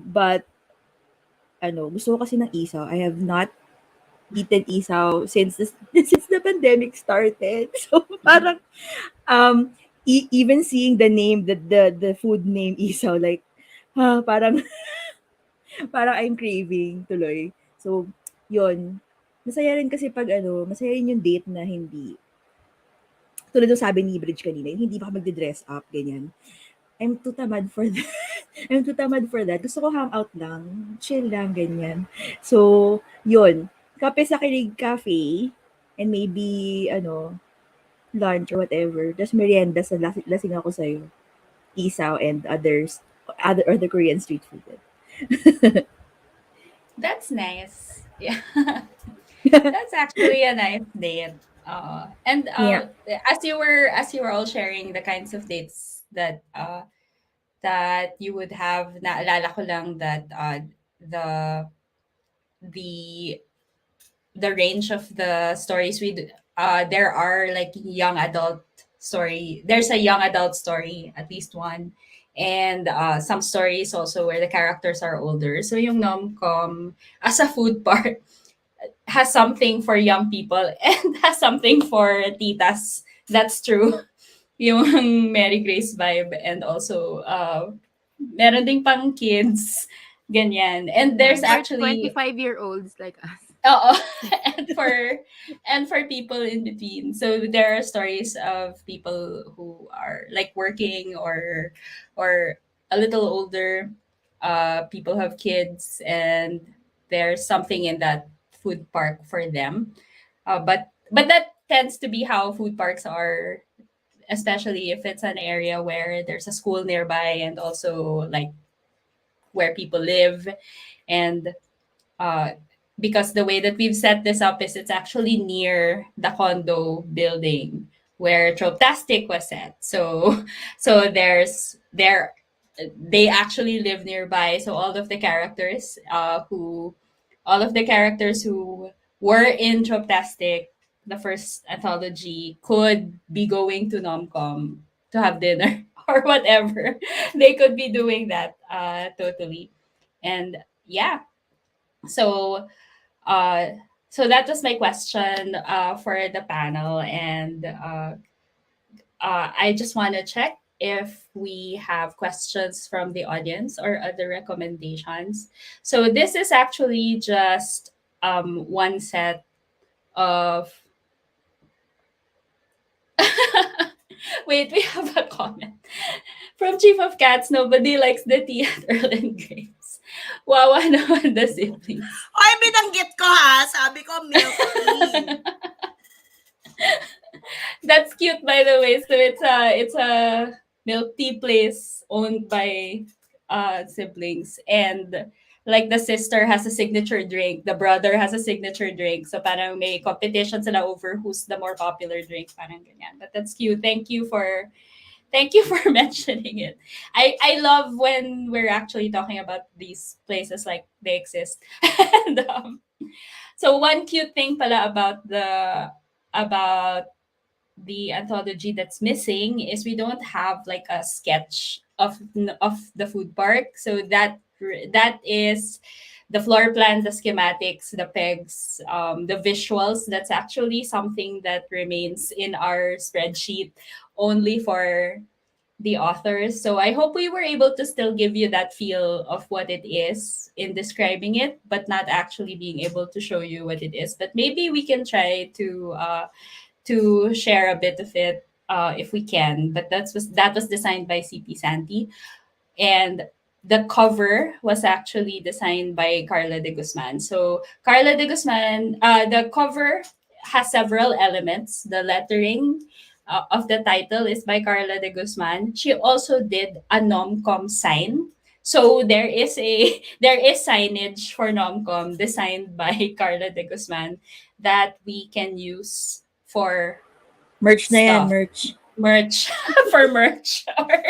Speaker 6: But, gusto ko kasi ng isaw. I have not eaten isaw since the pandemic started. So parang, even seeing the name, the food name isaw, like, parang I'm craving tuloy. So, yun. Masaya rin kasi pag masaya rin yung date na hindi, tulad ng sabi ni Bridge kanina, hindi pa magde-dress up, ganyan. I'm too tamad for that. Gusto ko hang out lang, chill lang, ganyan. So, yun. Kape sa Kilig Cafe, and maybe, lunch or whatever. Tapos merienda sa Lasing Ako Sa'yo. Isaw and others other Korean street food.
Speaker 1: That's nice. Yeah. That's actually a nice date. And
Speaker 6: Yeah.
Speaker 1: as you were all sharing the kinds of dates that that you would have, naalala ko lang that the the the range of the stories there are like young adult story. There's a young adult story, at least one. And some stories also where the characters are older. So yung nom-com as a food part has something for young people and has something for titas. That's true. Yung Mary Grace vibe, and also meron ding pang kids, ganyan. And
Speaker 4: And
Speaker 1: there's
Speaker 4: for
Speaker 1: actually
Speaker 4: 25-year-olds like us.
Speaker 1: oo, and for people in between. So there are stories of people who are like working or a little older. People have kids, and there's something in that food park for them. But that tends to be how food parks are, especially if it's an area where there's a school nearby and also like where people live. And uh, because the way that we've set this up is it's actually near the condo building where Tropetastic was set. So so they actually live nearby. So all of the characters who were in Tropetastic, the first anthology, could be going to NomCom to have dinner or whatever. They could be doing that totally. And yeah, so uh, so that was my question for the panel, and I just want to check if we have questions from the audience or other recommendations. So this is actually just one set of. Wait, we have a comment from Chief of Cats. Nobody likes the tea at Earl and Grapes. Wawa naman the siblings.
Speaker 5: Ay, binanggit ko ha. Sabi ko, milk tea.
Speaker 1: That's cute, by the way. So it's a milk tea place owned by siblings, and like the sister has a signature drink, the brother has a signature drink. So parang may competition sila over who's the more popular drink, parang ganyan. But that's cute. Thank you for mentioning it. I love when we're actually talking about these places like they exist. And so one cute thing pala about the anthology that's missing is we don't have like a sketch of the food park. So that is the floor plan, the schematics, the pegs, the visuals. That's actually something that remains in our spreadsheet only for the authors. So I hope we were able to still give you that feel of what it is in describing it, but not actually being able to show you what it is. But maybe we can try to share a bit of it if we can. But that was designed by CP Santi, and the cover was actually designed by Carla de Guzman. So Carla de Guzman, the cover has several elements. The lettering of the title is by Carla de Guzman. She also did a NomCom sign. So there is signage for NomCom designed by Carla de Guzman that we can use for
Speaker 6: Merch na yan,
Speaker 1: stuff.
Speaker 6: merch.
Speaker 1: For merch or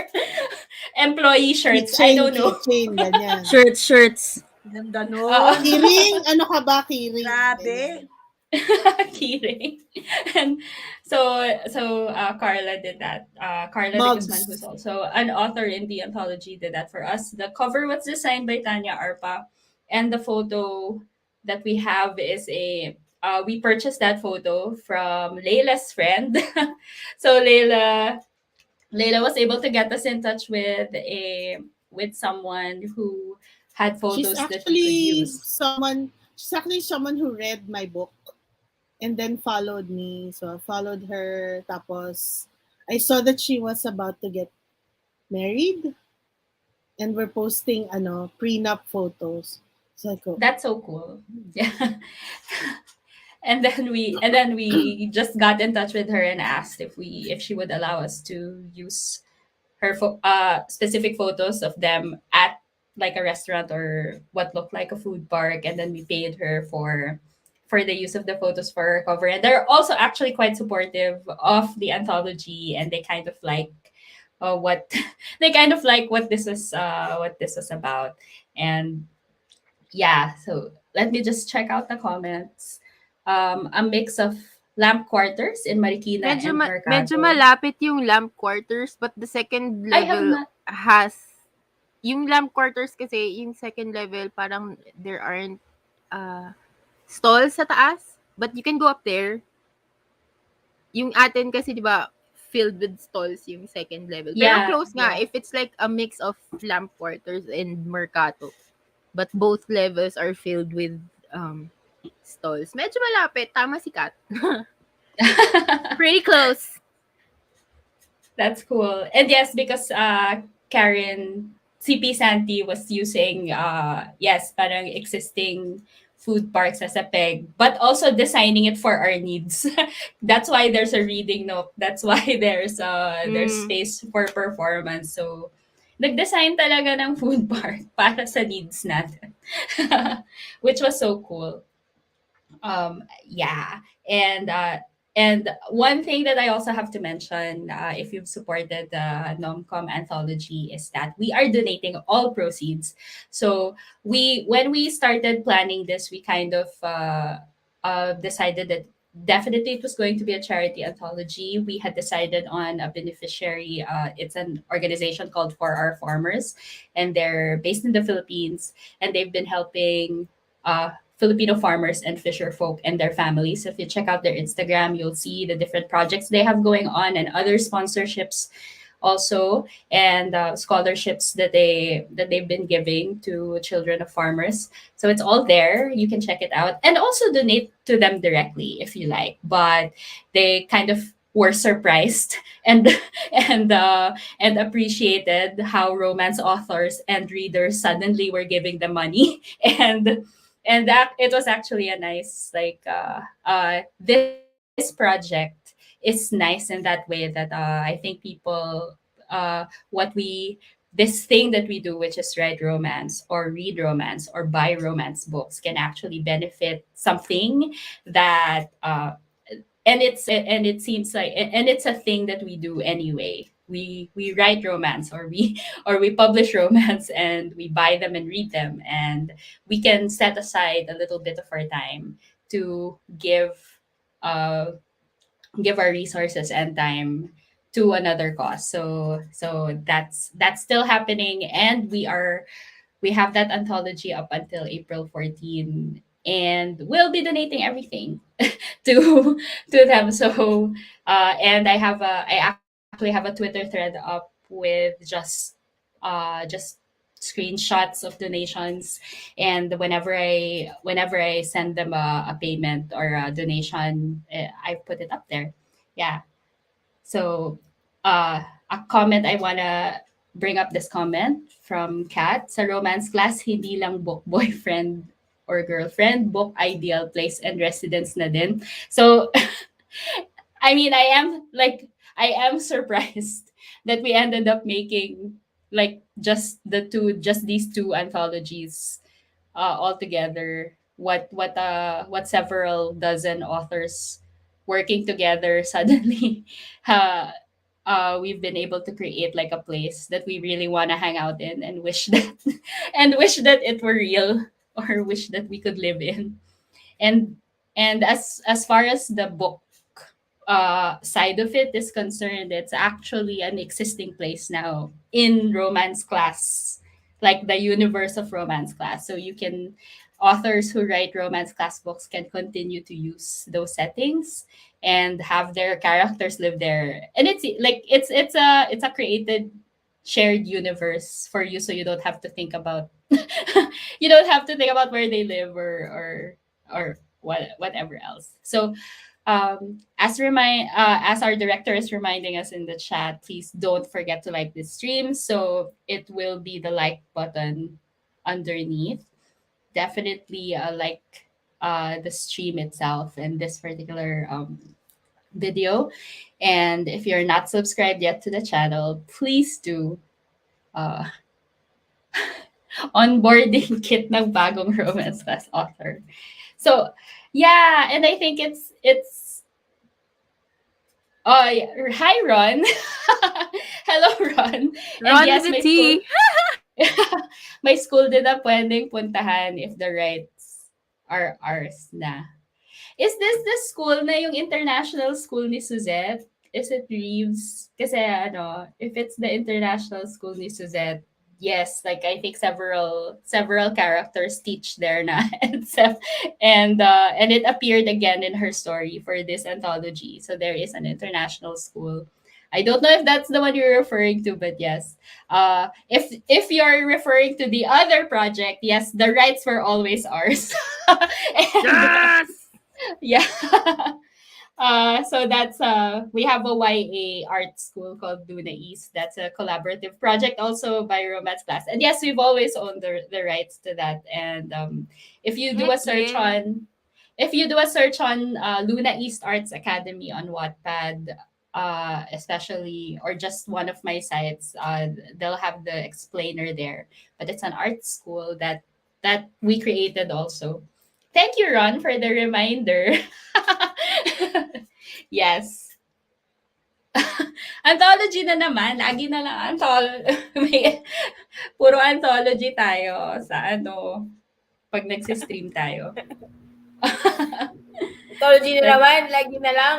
Speaker 1: employee shirts. I don't know.
Speaker 3: Keychain, ganyan.
Speaker 6: Shirts.
Speaker 5: Ganda nun.
Speaker 3: Kiring, ano ka ba, kiring?
Speaker 5: Grabe.
Speaker 1: Kidding. And so Carla did that. Carla de
Speaker 3: Mugs.
Speaker 1: Guzman, who's also an author in the anthology, did that for us. The cover was designed by Tanya Arpa, and the photo that we have is we purchased that photo from Layla's friend. So Layla was able to get us in touch with someone who had photos that we could use.
Speaker 3: She's actually someone who read my book and then followed me. So I followed her. Tapos I saw that she was about to get married, and we're posting prenup photos. So I go,
Speaker 1: That's so cool. Yeah. And then we just got in touch with her and asked if she would allow us to use specific photos of them at like a restaurant or what looked like a food park, and then we paid her for the use of the photos for her cover. And they're also actually quite supportive of the anthology, and they kind of like what they kind of like what this was about. And yeah, so let me just check out the comments. A mix of lamp quarters in Marikina and
Speaker 4: Medyo
Speaker 1: Mercado.
Speaker 4: malapit yung lamp quarters, but the second
Speaker 1: I have
Speaker 4: level
Speaker 1: not.
Speaker 4: has yung lamp quarters kasi, yung second level parang there aren't stalls sa taas, but you can go up there. Yung atin kasi 'di ba filled with stalls yung second level. Pero
Speaker 1: Yeah,
Speaker 4: close nga
Speaker 1: yeah.
Speaker 4: if it's like a mix of lamp quarters and mercato. But both levels are filled with stalls. Medyo malapit, tama si Kat. Pretty close.
Speaker 1: That's cool. And yes, because Karen CP Santi was using yes, parang existing food parks as a peg, but also designing it for our needs. That's why there's a reading nook. That's why there's space for performance. So nag-design talaga ng food park para sa needs natin. Which was so cool. Yeah, and one thing that I also have to mention, if you've supported the NomCom anthology, is that we are donating all proceeds. So when we started planning this, we kind of decided that definitely it was going to be a charity anthology. We had decided on a beneficiary. It's an organization called For Our Farmers, and they're based in the Philippines, and they've been helping Filipino farmers and fisher folk and their families. So if you check out their Instagram, you'll see the different projects they have going on and other sponsorships also, and scholarships that they've been giving to children of farmers. So it's all there. You can check it out and also donate to them directly if you like. But they kind of were surprised and and appreciated how romance authors and readers suddenly were giving them money and that it was actually a nice this project is nice in that way that I think people what we this thing that we do, which is write romance or read romance or buy romance books, can actually benefit something that and it seems like and it's a thing that we do anyway. We write romance or we publish romance and we buy them and read them, and we can set aside a little bit of our time to uh give our resources and time to another cause. So that's still happening, and we have that anthology up until April 14, and we'll be donating everything to to them. So and I actually have a Twitter thread up with just screenshots of donations, and whenever I send them a payment or a donation, I put it up there. Yeah. So a comment I wanna bring up this comment from Kat. Sa romance class, hindi lang book boyfriend or girlfriend, book ideal place and residence na din. So I mean, I am surprised that we ended up making like just these two anthologies all together. What several dozen authors working together suddenly we've been able to create like a place that we really want to hang out in and wish that and wish that it were real or wish that we could live in. And as far as the book side of it is concerned, it's actually an existing place now in romance class, like the universe of romance class. So you can authors who write romance class books can continue to use those settings and have their characters live there. And it's like it's a created shared universe for you, so you don't have to think about you don't have to think about where they live or whatever else. So as our director is reminding us in the chat, please don't forget to like this stream. So it will be the like button underneath. Definitely like the stream itself and video. And if you're not subscribed yet to the channel, please do. Uh, onboarding kit ng bagong romance class author. So, yeah, and I think it's yeah. Hi Ron. Hello Ron. And
Speaker 4: Ron
Speaker 1: yes,
Speaker 4: with
Speaker 1: my
Speaker 4: a T.
Speaker 1: my school din na pwedeng puntahan if the rights are ours na. Is this the school na yung international school ni Suzette? Is it Reeves? Kasi ano, if it's the international school ni Suzette, yes, like I think several characters teach there na and it appeared again in her story for this anthology. So there is an international school. I don't know if that's the one you're referring to, but yes. If you're referring to the other project, yes, the rights were always ours. And
Speaker 4: Yes!
Speaker 1: yeah. So that's we have a YA art school called Luna East. That's a collaborative project also by Romance Class. And yes, we've always owned the rights to that. And if you do a
Speaker 4: Heck
Speaker 1: search
Speaker 4: yeah.
Speaker 1: on if you do a search on Luna East Arts Academy on Wattpad, especially or just one of my sites, they'll have the explainer there. But it's an art school that we created also. Thank you, Ron, for the reminder. Yes. Anthology na naman. Lagi na lang may, puro anthology tayo sa ano, pag nagsistream tayo.
Speaker 2: Anthology na naman, lagi na lang.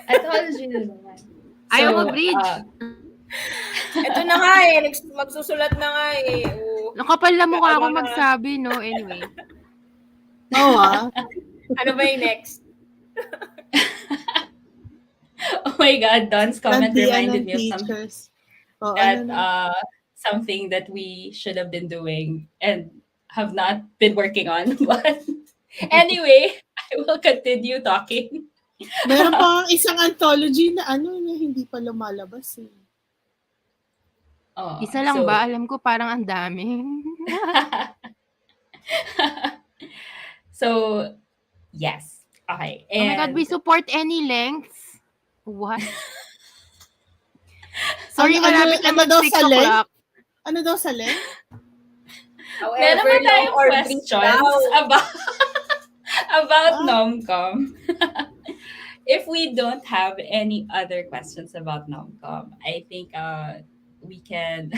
Speaker 1: Anthology na naman.
Speaker 4: Ayaw mag-bridge.
Speaker 2: Ito na nga eh, magsusulat na nga eh. Oh.
Speaker 4: Nakapal na mukha ako
Speaker 2: Ano na?
Speaker 4: magsabi, no? Anyway.
Speaker 3: Oo
Speaker 2: Ano ba yung next?
Speaker 1: Oh my God, Don's comment reminded me of something
Speaker 3: teachers. Oh,
Speaker 1: that
Speaker 3: ano na?
Speaker 1: something that we should have been doing and have not been working on. But anyway, I will continue talking.
Speaker 3: Meron pa isang anthology na ano na hindi pa lumalabas eh.
Speaker 1: Oh,
Speaker 4: Isa lang
Speaker 1: so-
Speaker 4: ba? Alam ko parang ang dami.
Speaker 1: So, yes. Okay.
Speaker 4: Oh my God,
Speaker 1: And
Speaker 4: we support any lengths. What? Sorry, malapit na
Speaker 3: daw
Speaker 4: mag 6
Speaker 3: sa length?
Speaker 4: o'clock.
Speaker 3: Ano daw sa length?
Speaker 1: meron ba tayong
Speaker 2: or
Speaker 1: questions about
Speaker 3: Ah.
Speaker 1: NomCom? If we don't have any other questions about NomCom, I think we can.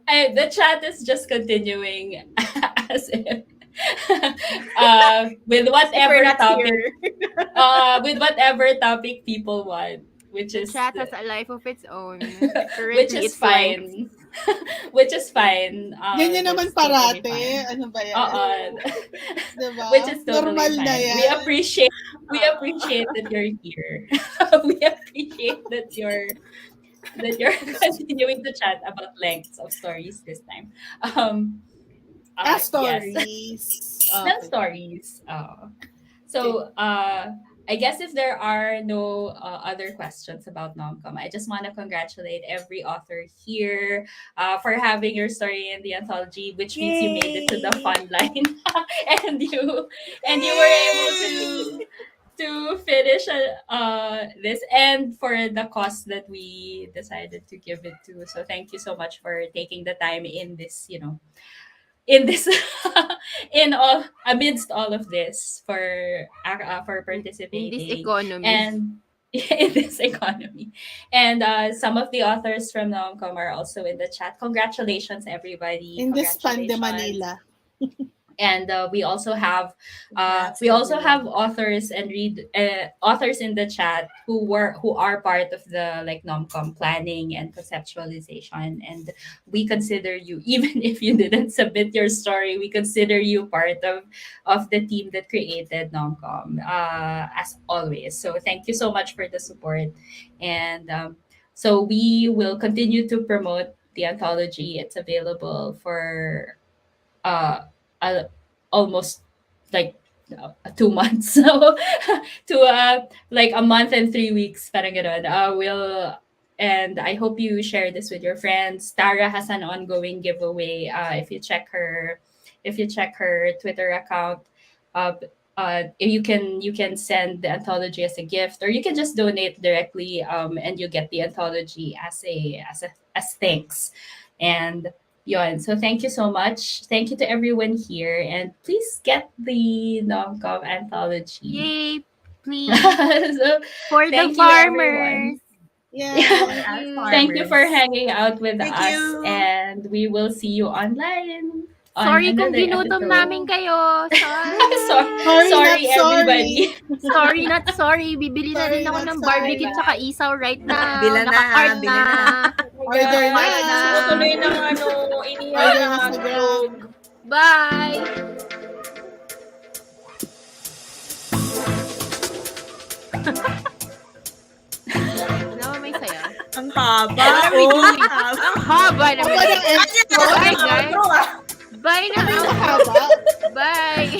Speaker 1: The chat is just continuing as if with whatever
Speaker 2: We're not
Speaker 1: topic
Speaker 2: here.
Speaker 1: with whatever topic people want, which is
Speaker 4: Chat has a life of its own.
Speaker 1: which
Speaker 4: Currently,
Speaker 1: is
Speaker 4: it's length.
Speaker 1: fine. Which is fine.
Speaker 3: Ganyan naman
Speaker 1: That's totally
Speaker 3: parate.
Speaker 1: fine.
Speaker 3: Ano ba yan?
Speaker 1: Oo.
Speaker 3: Diba?
Speaker 1: Which is totally
Speaker 3: Normal
Speaker 1: fine.
Speaker 3: na yan.
Speaker 1: We appreciate that you're here. We appreciate that you're continuing to chat about lengths of stories this time. Yes.
Speaker 3: Stories.
Speaker 1: Ng stories. So, I guess if there are no other questions about NomCom, I just want to congratulate every author here for having your story in the anthology, which means you made it to the fun line, and you were able to finish this, and for the cost that we decided to give it to. So thank you so much for taking the time in this, in this amidst all of this for participating
Speaker 4: In this economy.
Speaker 1: and in this economy. And some of the authors from NomCom are also in the chat. Congratulations, everybody!
Speaker 3: In this Pande
Speaker 1: Congratulations.
Speaker 3: Manila.
Speaker 1: And we also have
Speaker 5: Congrats,
Speaker 1: authors and authors in the chat who are part of the like NomCom planning and conceptualization, and we consider you, even if you didn't submit your story, we consider you part of the team that created NomCom, as always. So thank you so much for the support, and so we will continue to promote the anthology. It's available for almost like 2 months, so to like a month and 3 weeks, parang ganun. And I hope you share this with your friends. Tara has an ongoing giveaway. If you check her Twitter account, you can send the anthology as a gift, or you can just donate directly, and you get the anthology as thanks. And yon, so thank you so much, thank you to everyone here, and please get the NomCom anthology.
Speaker 4: Yay! Please.
Speaker 1: So
Speaker 4: For the
Speaker 1: thank you everyone.
Speaker 4: farmers.
Speaker 3: Yeah.
Speaker 5: For our
Speaker 1: Thank you for
Speaker 5: farmers.
Speaker 1: hanging out with
Speaker 5: Thank
Speaker 1: us,
Speaker 5: you.
Speaker 1: and we will see you online on
Speaker 4: Sorry kung
Speaker 1: another
Speaker 4: ginutom
Speaker 1: episode.
Speaker 4: namin kayo. Sorry.
Speaker 1: Sorry,
Speaker 3: not
Speaker 1: everybody.
Speaker 4: Sorry, not sorry. Bibili na
Speaker 3: Sorry,
Speaker 4: rin ako
Speaker 3: not
Speaker 4: ng
Speaker 3: sorry.
Speaker 4: barbecue tsaka isaw right now.
Speaker 5: Bila na,
Speaker 4: Naka-cart
Speaker 5: bila
Speaker 4: na.
Speaker 5: na.
Speaker 3: Order na.
Speaker 2: Guys, gusto ko tuloy ng inihaw
Speaker 3: Order
Speaker 2: na
Speaker 3: na sa
Speaker 2: tulog.
Speaker 4: Bye! Ano, may saya.
Speaker 5: Ang haba.
Speaker 4: What are we
Speaker 5: Oh,
Speaker 4: doing?
Speaker 5: haba.
Speaker 4: Ang haba naman.
Speaker 3: Parang extra.
Speaker 4: Bye, guys. Bye na.
Speaker 3: Ano yung haba?
Speaker 4: Bye.